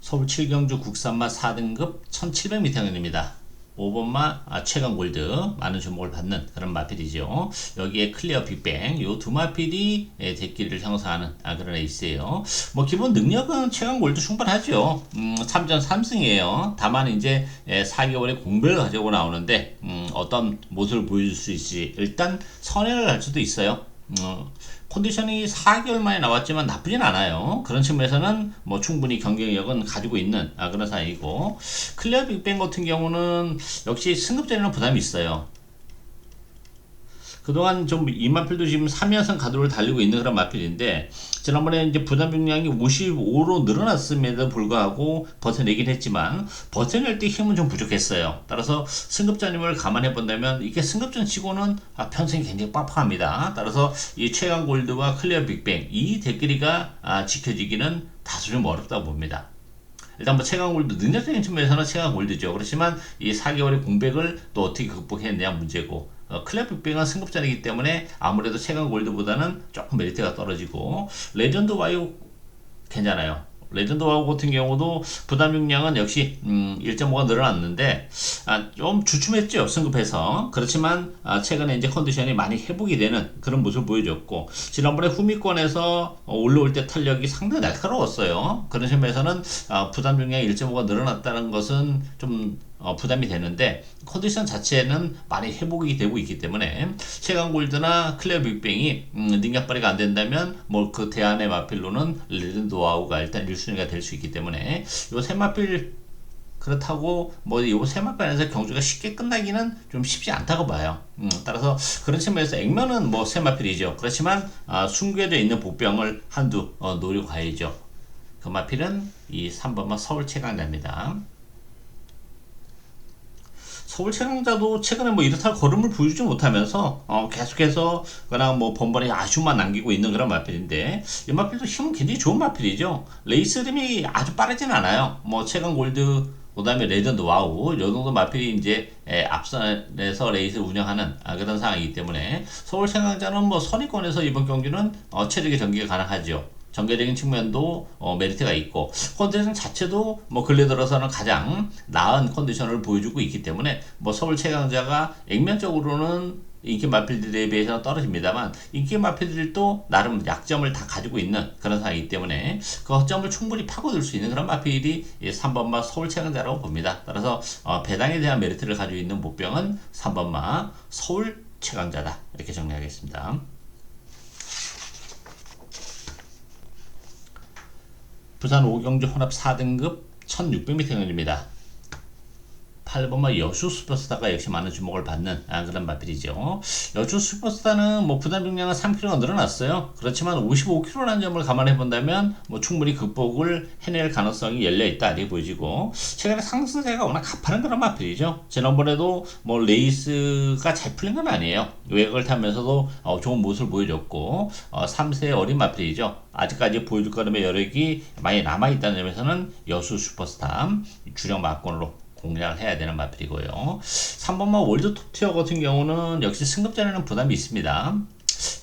서울 7경주 국산마 4등급 1700m입니다. 5번마 최강 골드 많은 주목을 받는 그런 마필이죠. 여기에 클리어 빅뱅 요 두 마필이 대끼리를 형성하는 그런 레이스예요. 뭐 기본 능력은 최강 골드 충분하죠. 3전 3승이에요. 다만 이제 4개월의 공백을 가지고 나오는데 어떤 모습을 보여줄 수 있을지 일단 선회를 할 수도 있어요. 컨디션이 4개월 만에 나왔지만 나쁘진 않아요. 그런 측면에서는 뭐 충분히 경쟁력은 가지고 있는 그런 사이고 클리어 빅뱅 같은 경우는 역시 승급전에는 부담이 있어요. 그동안 좀 이 마필도 지금 3연승 가도를 달리고 있는 그런 마필인데 지난번에 이제 부담 용량이 55로 늘어났음에도 불구하고 버텨내긴 했지만 버텨낼 때 힘은 좀 부족했어요. 따라서 승급전임을 감안해 본다면 이게 승급전 치고는 편성이 굉장히 빡빡합니다. 따라서 이 최강 골드와 클리어 빅뱅 이 대끼리가 지켜지기는 다소 좀 어렵다고 봅니다. 일단 뭐 최강 골드 능력적인 측면에서는 최강 골드죠. 그렇지만 이 4개월의 공백을 또 어떻게 극복했느냐 문제고 클리어 빅뱅은 승급전이기 때문에 아무래도 최강 골드보다는 조금 메리트가 떨어지고 레전드 와이오 괜찮아요. 레전드 와우 같은 경우도 부담 용량은 역시 1.5가 늘어났는데 좀 주춤했죠 승급해서. 그렇지만 최근에 이제 컨디션이 많이 회복이 되는 그런 모습을 보여줬고 지난번에 후미권에서 올라올 때 탄력이 상당히 날카로웠어요. 그런 점에서는 부담 용량이 1.5가 늘어났다는 것은 좀 부담이 되는데 컨디션 자체는 많이 회복이 되고 있기 때문에 최강 골드나 클리어 빅뱅이 능력 발휘가 안 된다면 뭐 그 대안의 마필로는 레전드 와우가 일단 1순위가 될 수 있기 때문에 요 세 마필 그렇다고 뭐 요 세 마필에서 경주가 쉽게 끝나기는 좀 쉽지 않다고 봐요. 따라서 그런 측면에서 액면은 뭐 세 마필이죠. 그렇지만 숨겨져 있는 복병을 한두 노려가야죠. 그 마필은 이 3번마 서울 최강자입니다. 서울 최강자도 최근에 뭐 이렇다 걸음을 보여주지 못하면서 계속해서 그냥 뭐 번번이 아쉬움만 남기고 있는 그런 마필인데 이 마필도 힘은 굉장히 좋은 마필이죠. 레이스 흐름이 아주 빠르진 않아요. 뭐 최강 골드 그 다음에 레전드 와우, 요 정도 마필이 이제 앞선에서 레이스를 운영하는 그런 상황이기 때문에 서울 최강자는 뭐 선의권에서 이번 경기는 체력의 전개가 가능하죠. 전개적인 측면도 메리트가 있고 컨디션 자체도 뭐 근래 들어서는 가장 나은 컨디션을 보여주고 있기 때문에 뭐 서울 최강자가 액면적으로는 인기 마필들에 비해서는 떨어집니다만 인기 마필들도 나름 약점을 다 가지고 있는 그런 상황이기 때문에 그 허점을 충분히 파고들 수 있는 그런 마필이 3번마 서울 최강자라고 봅니다. 따라서 배당에 대한 메리트를 가지고 있는 목병은 3번마 서울 최강자다 이렇게 정리하겠습니다. 부산 오경주 혼합 4등급 1600m 경기입니다. 8번마 여수 슈퍼스타가 역시 많은 주목을 받는 그런 마필이죠. 여수 슈퍼스타는 뭐 부담 중량은 3kg가 늘어났어요. 그렇지만 55kg라는 점을 감안해 본다면 뭐 충분히 극복을 해낼 가능성이 열려 있다 이렇게 보여지고 최근에 상승세가 워낙 가파른 그런 마필이죠. 지난번에도 뭐 레이스가 잘 풀린 건 아니에요. 외곽을 타면서도 좋은 모습을 보여줬고 3세 어린 마필이죠. 아직까지 보여줄 거름의 여력이 많이 남아있다는 점에서는 여수 슈퍼스타 주력 막권으로 공략을 해야 되는 마필이고요. 3번마 월드 톱티어 같은 경우는 역시 승급전에는 부담이 있습니다.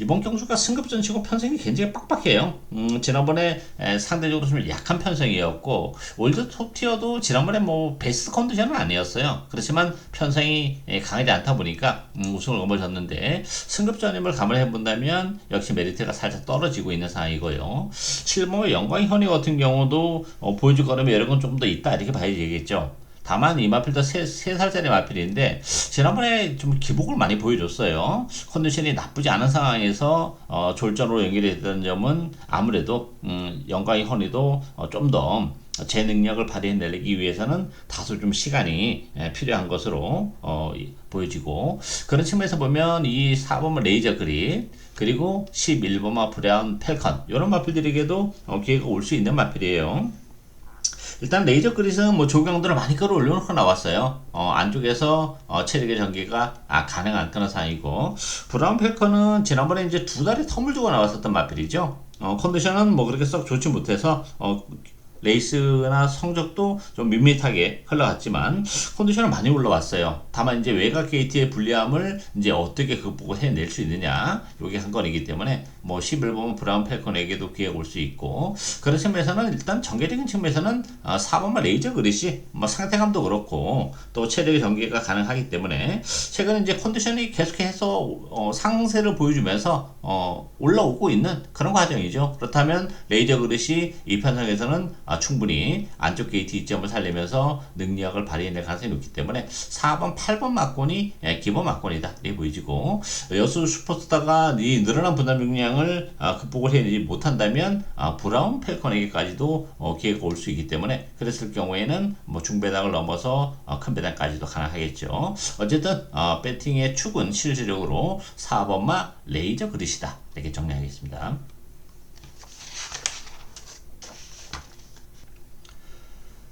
이번 경주가 승급전치고 편성이 굉장히 빡빡해요. 지난번에 상대적으로 좀 약한 편성이었고 월드 톱티어도 지난번에 뭐 베스트 컨디션은 아니었어요. 그렇지만 편성이 강하지 않다 보니까 우승을 넘어졌는데 승급전임을 감안해 본다면 역시 메리트가 살짝 떨어지고 있는 상황이고요. 7번의 영광현이 같은 경우도 보여줄 거라면 여러 건 좀 더 있다 이렇게 봐야 되겠죠. 다만 이 마필도 3살짜리 마필인데 지난번에 좀 기복을 많이 보여줬어요. 컨디션이 나쁘지 않은 상황에서 졸전으로 연결이 됐던 점은 아무래도 영광이 허니도 좀 더 제 능력을 발휘해내기 위해서는 다소 좀 시간이 필요한 것으로 보여지고 그런 측면에서 보면 이 4번마 레이저 그립 그리고 11번마 브라운 펠컨 이런 마필들에게도 기회가 올 수 있는 마필이에요. 일단 레이저 그릿은 뭐 조경들을 많이 끌어올려놓고 나왔어요. 안쪽에서 체력의 전개가 가능한 그런 상황이고 브라운 펠컨은 지난번에 이제 2달의 텀을 두고 나왔었던 마필이죠. 컨디션은 뭐 그렇게 썩 좋지 못해서 레이스나 성적도 좀 밋밋하게 흘러갔지만 컨디션은 많이 올라왔어요. 다만 이제 외곽 게이트의 불리함을 이제 어떻게 극복을 해낼 수 있느냐 요게 한 건이기 때문에 뭐 11번 브라운 펠컨에게도 기회가 올 수 있고 그런 측면에서는 일단 전개적인 측면에서는 4번만 레이저 그릿이 뭐 상태감도 그렇고 또 체력의 전개가 가능하기 때문에 최근에 이제 컨디션이 계속해서 상세를 보여주면서 올라오고 있는 그런 과정이죠. 그렇다면 레이저 그릿이 이 편성에서는 충분히 안쪽 게이트 이점을 살리면서 능력을 발휘해낼 가능성이 높기 때문에 4번, 8번 막권이 기본 막권이다 이렇게 보여지고 여수 슈퍼스타가 이 늘어난 분담 용량을 극복을 해내지 못한다면 브라운 펠컨에게까지도 기회가 올 수 있기 때문에 그랬을 경우에는 뭐 중배당을 넘어서 큰 배당까지도 가능하겠죠. 어쨌든 배팅의 축은 실질적으로 4번마 레이저 그릿이다 이렇게 정리하겠습니다.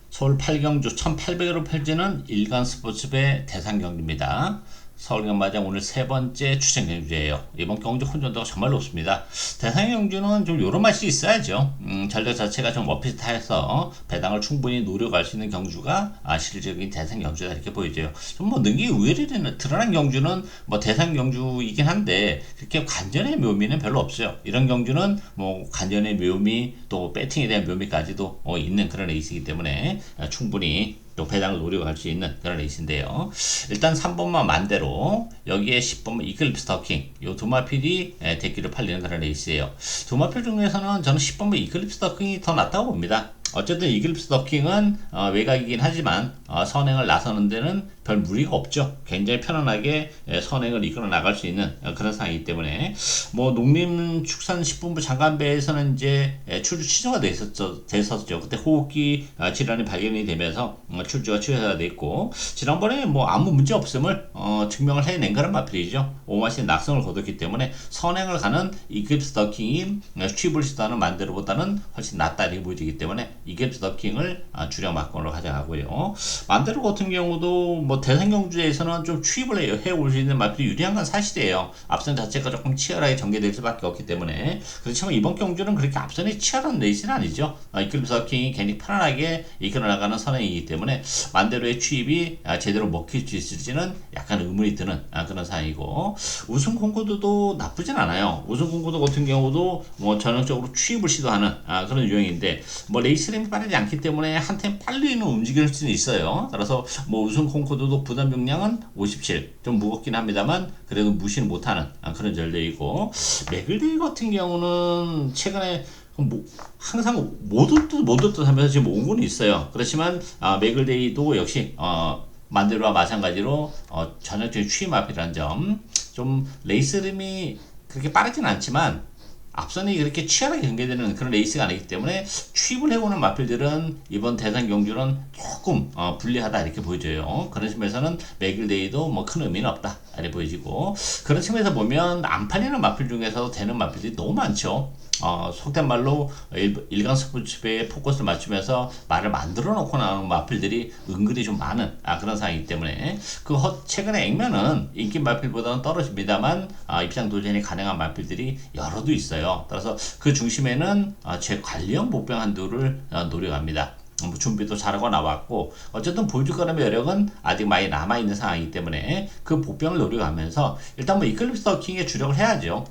서울 8경주 1800으로 펼치는 일간 스포츠배 대상 경기입니다. 서울 경마장 오늘 세 번째 추천 경주예요. 이번 경주 혼전도가 정말 높습니다. 대상 경주는 좀 요런 맛이 있어야죠. 전력 자체가 좀 어피스타해서 배당을 충분히 노려갈 수 있는 경주가 실질적인 대상 경주다 이렇게 보이죠. 좀 뭐 능력이 우열이 드러난 경주는 뭐 대상 경주이긴 한데 그렇게 관전의 묘미는 별로 없어요. 이런 경주는 뭐 관전의 묘미 또 배팅에 대한 묘미까지도 있는 그런 레이스이기 때문에 충분히 또 배당을 노려갈 수 있는 그런 레이스인데요. 일단 3번만 만대로 여기에 10번만 이클립스 더킹 요 두 마필이 대기를 팔리는 그런 레이스예요. 두 마필 중에서는 저는 10번만 이클립스 더킹이 더 낫다고 봅니다. 어쨌든 이클립스 더킹은 외곽이긴 하지만 선행을 나서는 데는 별 무리가 없죠. 굉장히 편안하게 선행을 이끌어 나갈 수 있는 그런 상황이기 때문에 뭐 농림축산식품부 장관배에서는 이제 출주 취소가 됐었죠. 그때 호흡기 질환이 발견이 되면서 출주가 취소가 됐고 지난번에 뭐 아무 문제 없음을 증명을 해낸 그런 마필이죠. 오마신 낙성을 거뒀기 때문에 선행을 가는 이클립스 더킹이 취불시도하는 만대로보다는 훨씬 낫다 이렇게 보여지기 때문에 이클립스 더킹을 주력 막권으로 가져가고요. 만대로 같은 경우도 뭐 뭐 대선 경주에서는 좀 추입을 해올 수 있는 마필이 유리한 건 사실이에요. 앞선 자체가 조금 치열하게 전개될 수밖에 없기 때문에. 그렇지만 이번 경주는 그렇게 앞선이 치열한 레이스는 아니죠. 이클립스 워킹이 굉장히 편안하게 이끌어 나가는 선행이기 때문에 만대로의 추입이 제대로 먹힐 수 있을지는 약간 의문이 드는 그런 상황이고, 우승 콩코드도 나쁘진 않아요. 우승 콩코드 같은 경우도 뭐 전형적으로 추입을 시도하는 그런 유형인데, 뭐 레이스림이 빠르지 않기 때문에 한템 빨리는 움직일 수는 있어요. 따라서 뭐 우승 콩코드도 부담 용량은 57, 좀 무겁긴 합니다만 그래도 무시는 못하는 그런 전략이고, 맥글데이 같은 경우는 최근에 뭐 항상 못 얻듯 하면서 지금 오고는 있어요. 그렇지만 맥글데이도 역시 만대로와 마찬가지로 전형적인 추임 앞이라는 점, 좀 레이스림이 그렇게 빠르진 않지만 앞선이 그렇게 치열하게 전개되는 그런 레이스가 아니기 때문에 추입을 해오는 마필들은 이번 대선 경주는 조금 불리하다 이렇게 보여져요. 그런 측면에서는 맥글데이도 뭐 큰 의미는 없다 이렇게 보여지고, 그런 측면에서 보면 안 팔리는 마필 중에서도 되는 마필들이 너무 많죠. 속된 말로 일간 스포츠배에 포커스를 맞추면서 말을 만들어 놓고 나오는 마필들이 은근히 좀 많은 그런 상황이기 때문에, 최근에 액면은 인기 마필보다는 떨어집니다만 입장 도전이 가능한 마필들이 여러도 있어요. 따라서 그 중심에는 제 관리형 복병 한두를 노려갑니다. 준비도 잘하고 나왔고, 어쨌든 보여줄 거라면 여력은 아직 많이 남아있는 상황이기 때문에 그 복병을 노려가면서 일단 뭐 이클립스 워킹에 주력을 해야죠.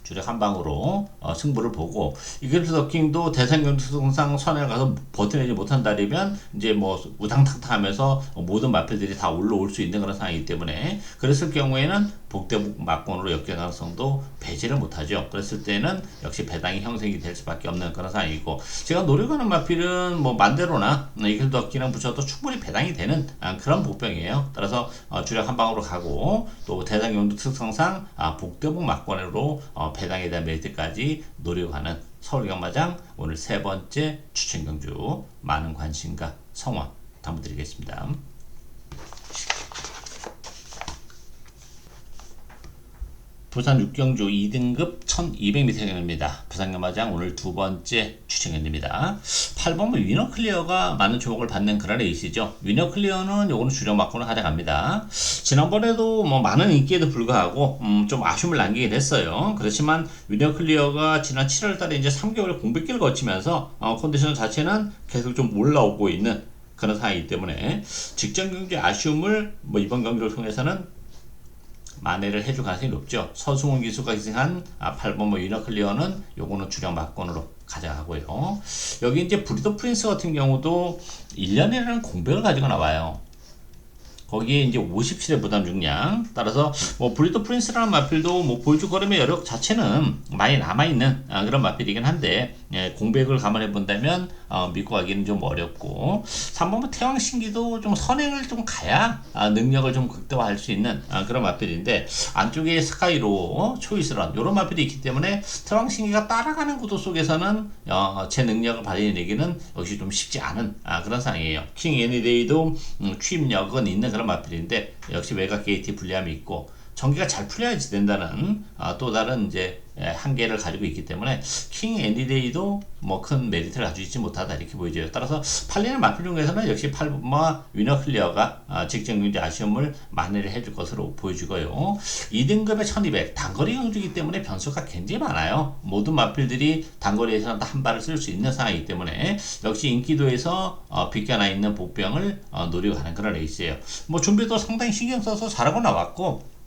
주력 한 방으로 승부를 보고, 이글스 워킹도 대선 경주상 선에 가서 버텨내지 못한다면 이제 뭐 우당탕탕하면서 모든 마필들이 다 올라올 수 있는 그런 상황이기 때문에, 그랬을 경우에는 복대복 막권으로 역전 가능성도 배제를 못하죠. 그랬을 때는 역시 배당이 형성이 될 수밖에 없는 그런 상황이고, 제가 노력하는 마필은 뭐 만대로나 이글스 워킹이랑 붙여도 충분히 배당이 되는 그런 복병이에요. 따라서 주력 한 방으로 가고, 또 대선 경주 특성상 복대복 막권으로 배당에 대한 메리트까지 노려가는 서울경마장 오늘 세 번째 추천 경주, 많은 관심과 성원 담아드리겠습니다. 부산 6경주 2등급 1200m입니다. 부산경마장 오늘 두 번째 추천경입니다. 8번 위너 클리어가 많은 주목을 받는 그런 레이스죠. 위너 클리어는 요거는 주력 맞고는 가져갑니다. 지난번에도 뭐 많은 인기에도 불구하고 좀 아쉬움을 남기게 됐어요. 그렇지만 위너 클리어가 지난 7월달에 이제 3개월 공백기를 거치면서 컨디션 자체는 계속 좀 올라오고 있는 그런 상황이기 때문에 직전 경기 아쉬움을 뭐 이번 경기를 통해서는 만회를 해줄 가능성이 높죠. 서승훈 기수가 기승한 8번 위너 클리어는 요거는 주력 막권으로 가져가고요. 여기 이제 브리더 프린스 같은 경우도 1년이라는 공백을 가지고 나와요. 거기에 이제 57의 부담 중량. 따라서 뭐 브리더 프린스라는 마필도 뭐 보여줄 거라면 여력 자체는 많이 남아있는 그런 마필이긴 한데, 공백을 감안해 본다면 믿고 가기는 좀 어렵고, 3번은 태왕신기도 좀 선행을 좀 가야 능력을 좀 극대화할 수 있는 그런 마필인데, 안쪽에 스카이로 초이스런 이런 마필이 있기 때문에 태왕신기가 따라가는 구도 속에서는 제 능력을 발휘내기는 역시 좀 쉽지 않은 그런 상황이에요. 킹 애니데이도 취입력은 있는 그런 마필인데 역시 외곽 게이트 불리함이 있고, 전기가 잘 풀려야지 된다는 또 다른 이제 한계를 가지고 있기 때문에 킹 애니데이도 뭐 큰 메리트를 가지고 있지 못하다 이렇게 보여져요. 따라서 팔리는 마필 중에서는 역시 8번마 위너 클리어가 직전 경기 아쉬움을 만회를 해줄 것으로 보여주고요. 2등급의 1200 단거리 경주이기 때문에 변수가 굉장히 많아요. 모든 마필들이 단거리에서는 한 발을 쓸 수 있는 상황이기 때문에 역시 인기도에서 비껴나 있는 복병을 노려가는 그런 레이스예요. 뭐 준비도 상당히 신경 써서 잘하고 나왔고,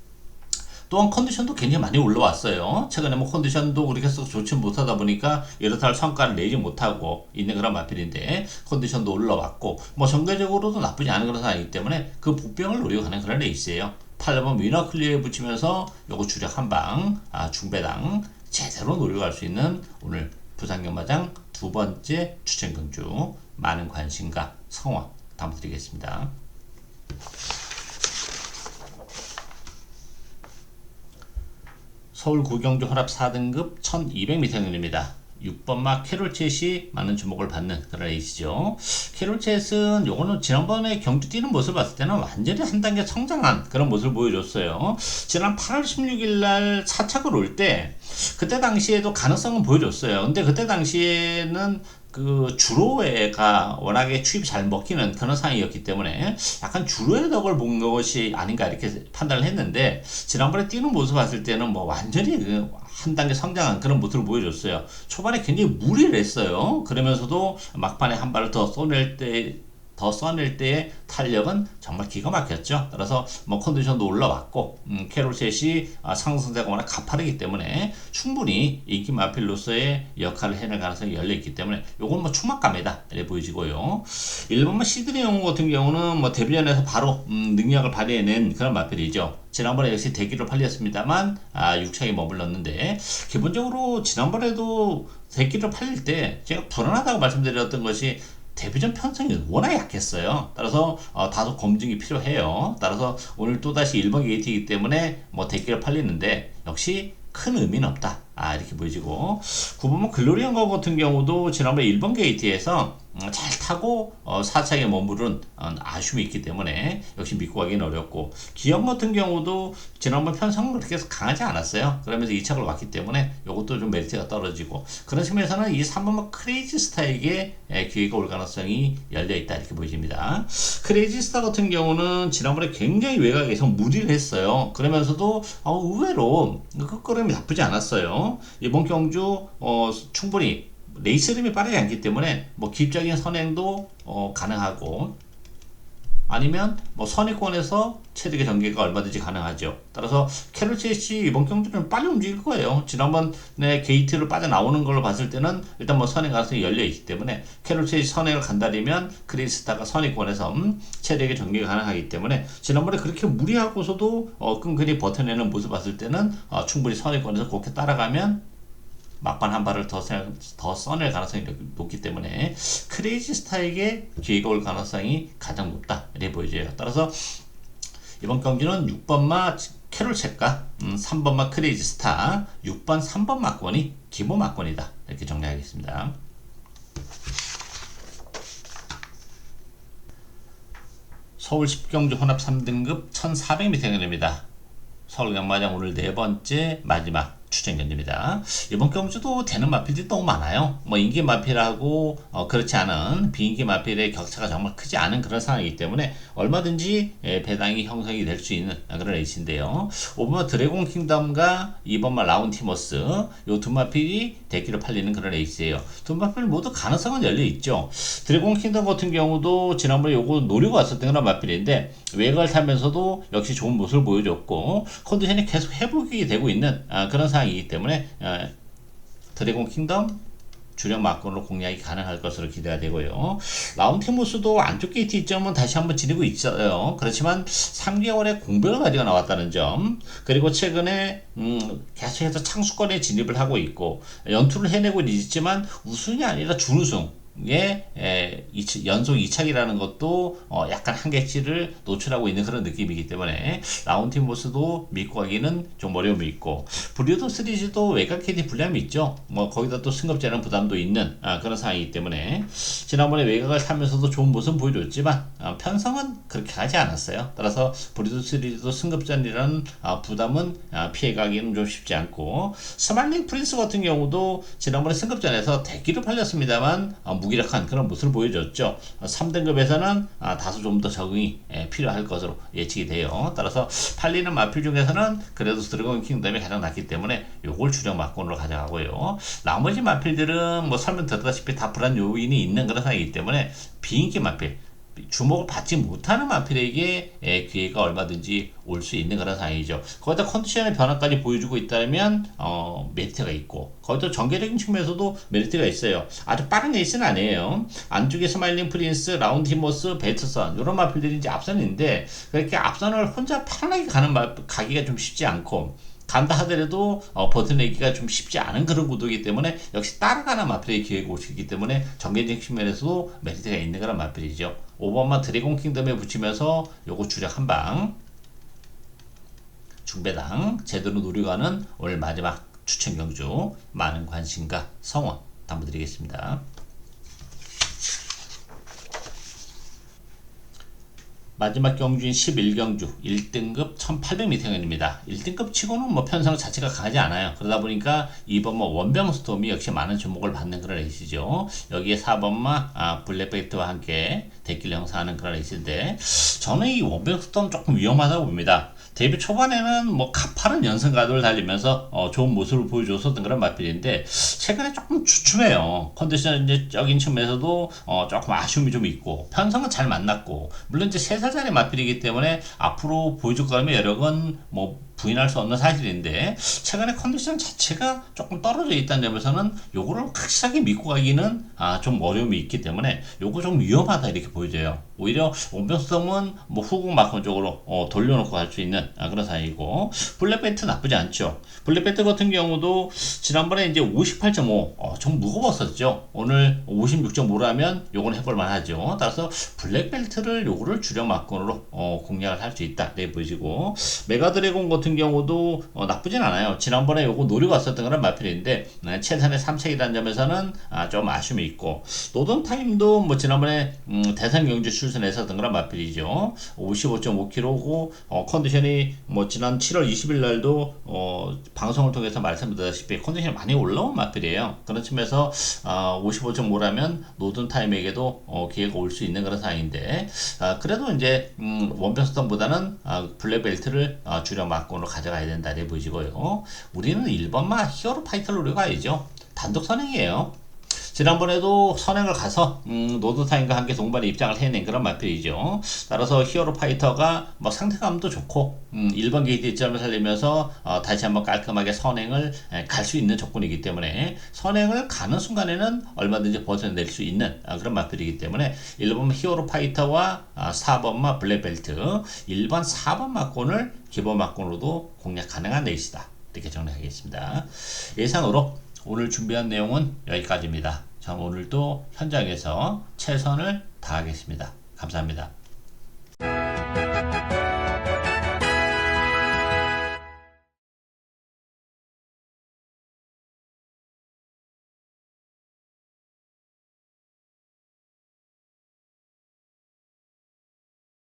또한 컨디션도 굉장히 많이 올라왔어요. 최근에 뭐 컨디션도 그렇게 썩 좋지 못하다 보니까 이렇다 할 성과를 내지 못하고 있는 그런 마필인데, 컨디션도 올라왔고 뭐 전개적으로도 나쁘지 않은 그런 상황이기 때문에 그 복병을 노려가는 그런 레이스예요. 8번 위너 클리어에 붙이면서 요거 주력 한방 중배당 제대로 노려갈 수 있는 오늘 부산경마장 두 번째 추천 경주, 많은 관심과 성원 담아드리겠습니다. 서울 구경주 혼합 4등급 1200m입니다. 6번마 캐롤챗이 많은 주목을 받는 그런 레이스죠. 캐롤챗은 요거는 지난번에 경주 뛰는 모습을 봤을 때는 완전히 한 단계 성장한 그런 모습을 보여줬어요. 지난 8월 16일 날 4착을 올 때 그때 당시에도 가능성은 보여줬어요. 근데 그때 당시에는 그 주로회가 워낙에 추입이 잘 먹히는 그런 상황이었기 때문에 약간 주로회 덕을 본 것이 아닌가 이렇게 판단을 했는데, 지난번에 뛰는 모습 봤을 때는 뭐 완전히 한 단계 성장한 그런 모습을 보여줬어요. 초반에 굉장히 무리를 했어요. 그러면서도 막판에 한 발을 더 써낼 때의 탄력은 정말 기가 막혔죠. 따라서 뭐 컨디션도 올라왔고, 캐롤셋이 상승세가 워낙 가파르기 때문에 충분히 인기 마필로서의 역할을 해낼 가능성이 열려있기 때문에 요건 뭐 추mak감이다 이렇게 보여지고요. 일본만 시드니 영웅 같은 경우는 뭐 데뷔전에서 바로 능력을 발휘해낸 그런 마필이죠. 지난번에 역시 대기로 팔렸습니다만 6차에 머물렀는데, 기본적으로 지난번에도 대기로 팔릴 때 제가 불안하다고 말씀드렸던 것이 데뷔전 편성이 워낙 약했어요. 따라서 다소 검증이 필요해요. 따라서 오늘 또다시 1번 게이트이기 때문에 뭐 대기를 팔리는데 역시 큰 의미는 없다. 이렇게 보여지고, 9번은 글로리언 거 같은 경우도 지난번에 1번 게이트에서 잘 타고 4차에 머무른 아쉬움이 있기 때문에 역시 믿고 가기는 어렵고, 기영 같은 경우도 지난번 편성은 그렇게 강하지 않았어요. 그러면서 2착을 왔기 때문에 이것도 좀 메리트가 떨어지고, 그런 측면에서는 이 3번은 크레이지 스타에게 기회가 올 가능성이 열려있다 이렇게 보여집니다. 크레이지 스타 같은 경우는 지난번에 굉장히 외곽에서 무리를 했어요. 그러면서도 의외로 끝걸음이 나쁘지 않았어요. 이번 경주 충분히 레이스 흐름이 빠르지 않기 때문에 뭐 기입적인 선행도 가능하고, 아니면 뭐 선의권에서 체력의 전개가 얼마든지 가능하죠. 따라서 캐롤셋이 이번 경주는 빨리 움직일 거예요. 지난번에 게이트를 빠져나오는 걸로 봤을 때는 일단 뭐 선행 가능성이 열려있기 때문에 캐롤셋이 선행을 간다리면 크리스타가 선의권에서 체력의 전개가 가능하기 때문에, 지난번에 그렇게 무리하고서도 끈끈이 버텨내는 모습 봤을 때는 충분히 선의권에서 그렇게 따라가면 막판 한 발을 더 써낼 가능성이 높기 때문에 크레이지 스타에게 기회가 올 가능성이 가장 높다 이렇게 보여져요. 따라서 이번 경기는 6번마 캐롤셋과 3번마 크레이지 스타, 6번 3번 막권이 기본 막권이다 이렇게 정리하겠습니다. 서울 10경주 혼합 3등급 1400m 경기입니다. 서울 경마장 오늘 네 번째 마지막 추천 경기입니다. 이번 경주도 되는 마필들이 너무 많아요. 뭐 인기 마필하고 그렇지 않은 비인기 마필의 격차가 정말 크지 않은 그런 상황이기 때문에 얼마든지 배당이 형성이 될 수 있는 그런 레이스인데요. 5번마 드래곤 킹덤과 2번마 라운티머스, 요 두 마필이 대기로 팔리는 그런 레이스예요. 두 마필 모두 가능성은 열려 있죠. 드래곤 킹덤 같은 경우도 지난번에 요거 노리고 왔었던 그런 마필인데 외곽을 타면서도 역시 좋은 모습을 보여줬고, 컨디션이 계속 회복이 되고 있는 그런 상황이기 때문에 드래곤 킹덤 주력 막권으로 공략이 가능할 것으로 기대가 되고요. 라운티모스도 안쪽 게이트 이점은 다시 한번 지니고 있어요. 그렇지만 3개월의 공백을 가지고 나왔다는 점, 그리고 최근에 계속해서 창수권에 진입을 하고 있고 연투를 해내고 있지만 우승이 아니라 준우승 연속 2착이라는 것도 약간 한계치를 노출하고 있는 그런 느낌이기 때문에 라운티모스도 믿고 가기는 좀 어려움이 있고, 브리오도 시리즈도 외곽 KT 불리함이 있죠. 뭐 거기다 또 승급제는 부담도 있는 그런 상황이기 때문에 지난번에 외곽을 타면서도 좋은 모습 보여줬지만 편성은 그렇게 가지 않았어요. 따라서 브리오도 시리즈도 승급전이라는 부담은 피해가기는 좀 쉽지 않고, 스마일링 프린스 같은 경우도 지난번에 승급전에서 대기로 팔렸습니다만 무기력한 그런 모습을 보여줬죠. 3등급에서는 다소 좀 더 적응이 필요할 것으로 예측이 돼요. 따라서 팔리는 마필 중에서는 그래도 드래곤 킹덤이 가장 낫기 때문에 요걸 주력 막권으로 가져가고요. 나머지 마필들은 뭐 설명드렸다시피 다 불안 요인이 있는 그런 상황이기 때문에 비인기 마필, 주목을 받지 못하는 마필에게 기회가 얼마든지 올 수 있는 그런 상황이죠. 거기다 컨디션의 변화까지 보여주고 있다면 메리트가 있고, 거기다 전개적인 측면에서도 메리트가 있어요. 아주 빠른 레이스는 아니에요. 안쪽에 스마일링 프린스, 라운티모스, 베트선 이런 마필들이 이제 앞선인데, 그렇게 앞선을 혼자 편하게 가기가 좀 쉽지 않고, 간다 하더라도 버텨내기가 좀 쉽지 않은 그런 구도이기 때문에 역시 따라가는 마필의 기회가 오시기 때문에 전개적 측면에서도 메리트가 있는 그런 마필이죠. 5번만 드래곤 킹덤에 붙이면서 요거 주력 한방 중배당 제대로 노려가는 오늘 마지막 추천 경주, 많은 관심과 성원 당부드리겠습니다. 마지막 경주인 11경주 1등급 1800m입니다. 1등급 치고는 뭐 편성 자체가 강하지 않아요. 그러다 보니까 2번마 원병스톰이 역시 많은 주목을 받는 그런 레이스죠. 여기에 4번마 블랙벨트와 함께 대기를 형성하는 그런 레이스인데, 저는 이 원병스톰 조금 위험하다고 봅니다. 데뷔 초반에는 뭐 가파른 연승가도를 달리면서 좋은 모습을 보여줬었던 그런 마필인데, 최근에 조금 주춤해요. 컨디션적인 측면에서도 조금 아쉬움이 좀 있고, 편성은 잘 만났고, 물론 이제 3살짜리 마필이기 때문에 앞으로 보여줄 거라면 여러 건 뭐 부인할 수 없는 사실인데, 최근에 컨디션 자체가 조금 떨어져 있다는 점에서는 요거를 확실하게 믿고 가기는 좀 어려움이 있기 때문에 요거 좀 위험하다 이렇게 보여져요. 오히려 원병스톰은 뭐 후궁 마크 쪽으로 돌려놓고 갈 수 있는 그런 사이고, 블랙벨트 나쁘지 않죠. 블랙벨트 같은 경우도 지난번에 이제 58.5 좀 무거웠었죠. 오늘 56.5라면 요건 해볼만 하죠. 따라서 블랙벨트를 요거를 주력 마건으로 공략을 할 수 있다 네 보이지고, 메가드래곤 같은 경우도 나쁘진 않아요. 지난번에 요거 노리고 왔었던 그런 마필인데 최선의 3색이라는 점에서는 좀 아쉬움이 있고, 노던타임도 뭐 지난번에 대선 경주 출전했었던 그런 마필이죠. 55.5km고 컨디션이 뭐 지난 7월 20일 날도 방송을 통해서 말씀드렸다시피 컨디션이 많이 올라온 마필이에요. 그런 측면에서 55.5라면 노던타임에게도 기회가 올 수 있는 그런 상황인데, 그래도 이제 원병스턴보다는 블랙벨트를 주력 막공으로 가져가야 된다 이렇게 보이고요. 우리는 1번마 히어로 파이터를 노려가야죠. 단독 선행이에요. 지난번에도 선행을 가서 노드타임과 함께 동반에 입장을 해낸 그런 마필이죠. 따라서 히어로 파이터가 뭐 상태감도 좋고 1번 게이트 입점을 살리면서 다시 한번 깔끔하게 선행을 갈 수 있는 조건이기 때문에, 선행을 가는 순간에는 얼마든지 벗어낼 수 있는 그런 마필이기 때문에 1번 히어로 파이터와 4번마 블랙벨트, 1번 4번 막곤을 기본 막곤으로도 공략 가능한 레이스다 이렇게 정리하겠습니다. 예상으로 오늘 준비한 내용은 여기까지입니다. 자, 오늘도 현장에서 최선을 다하겠습니다. 감사합니다.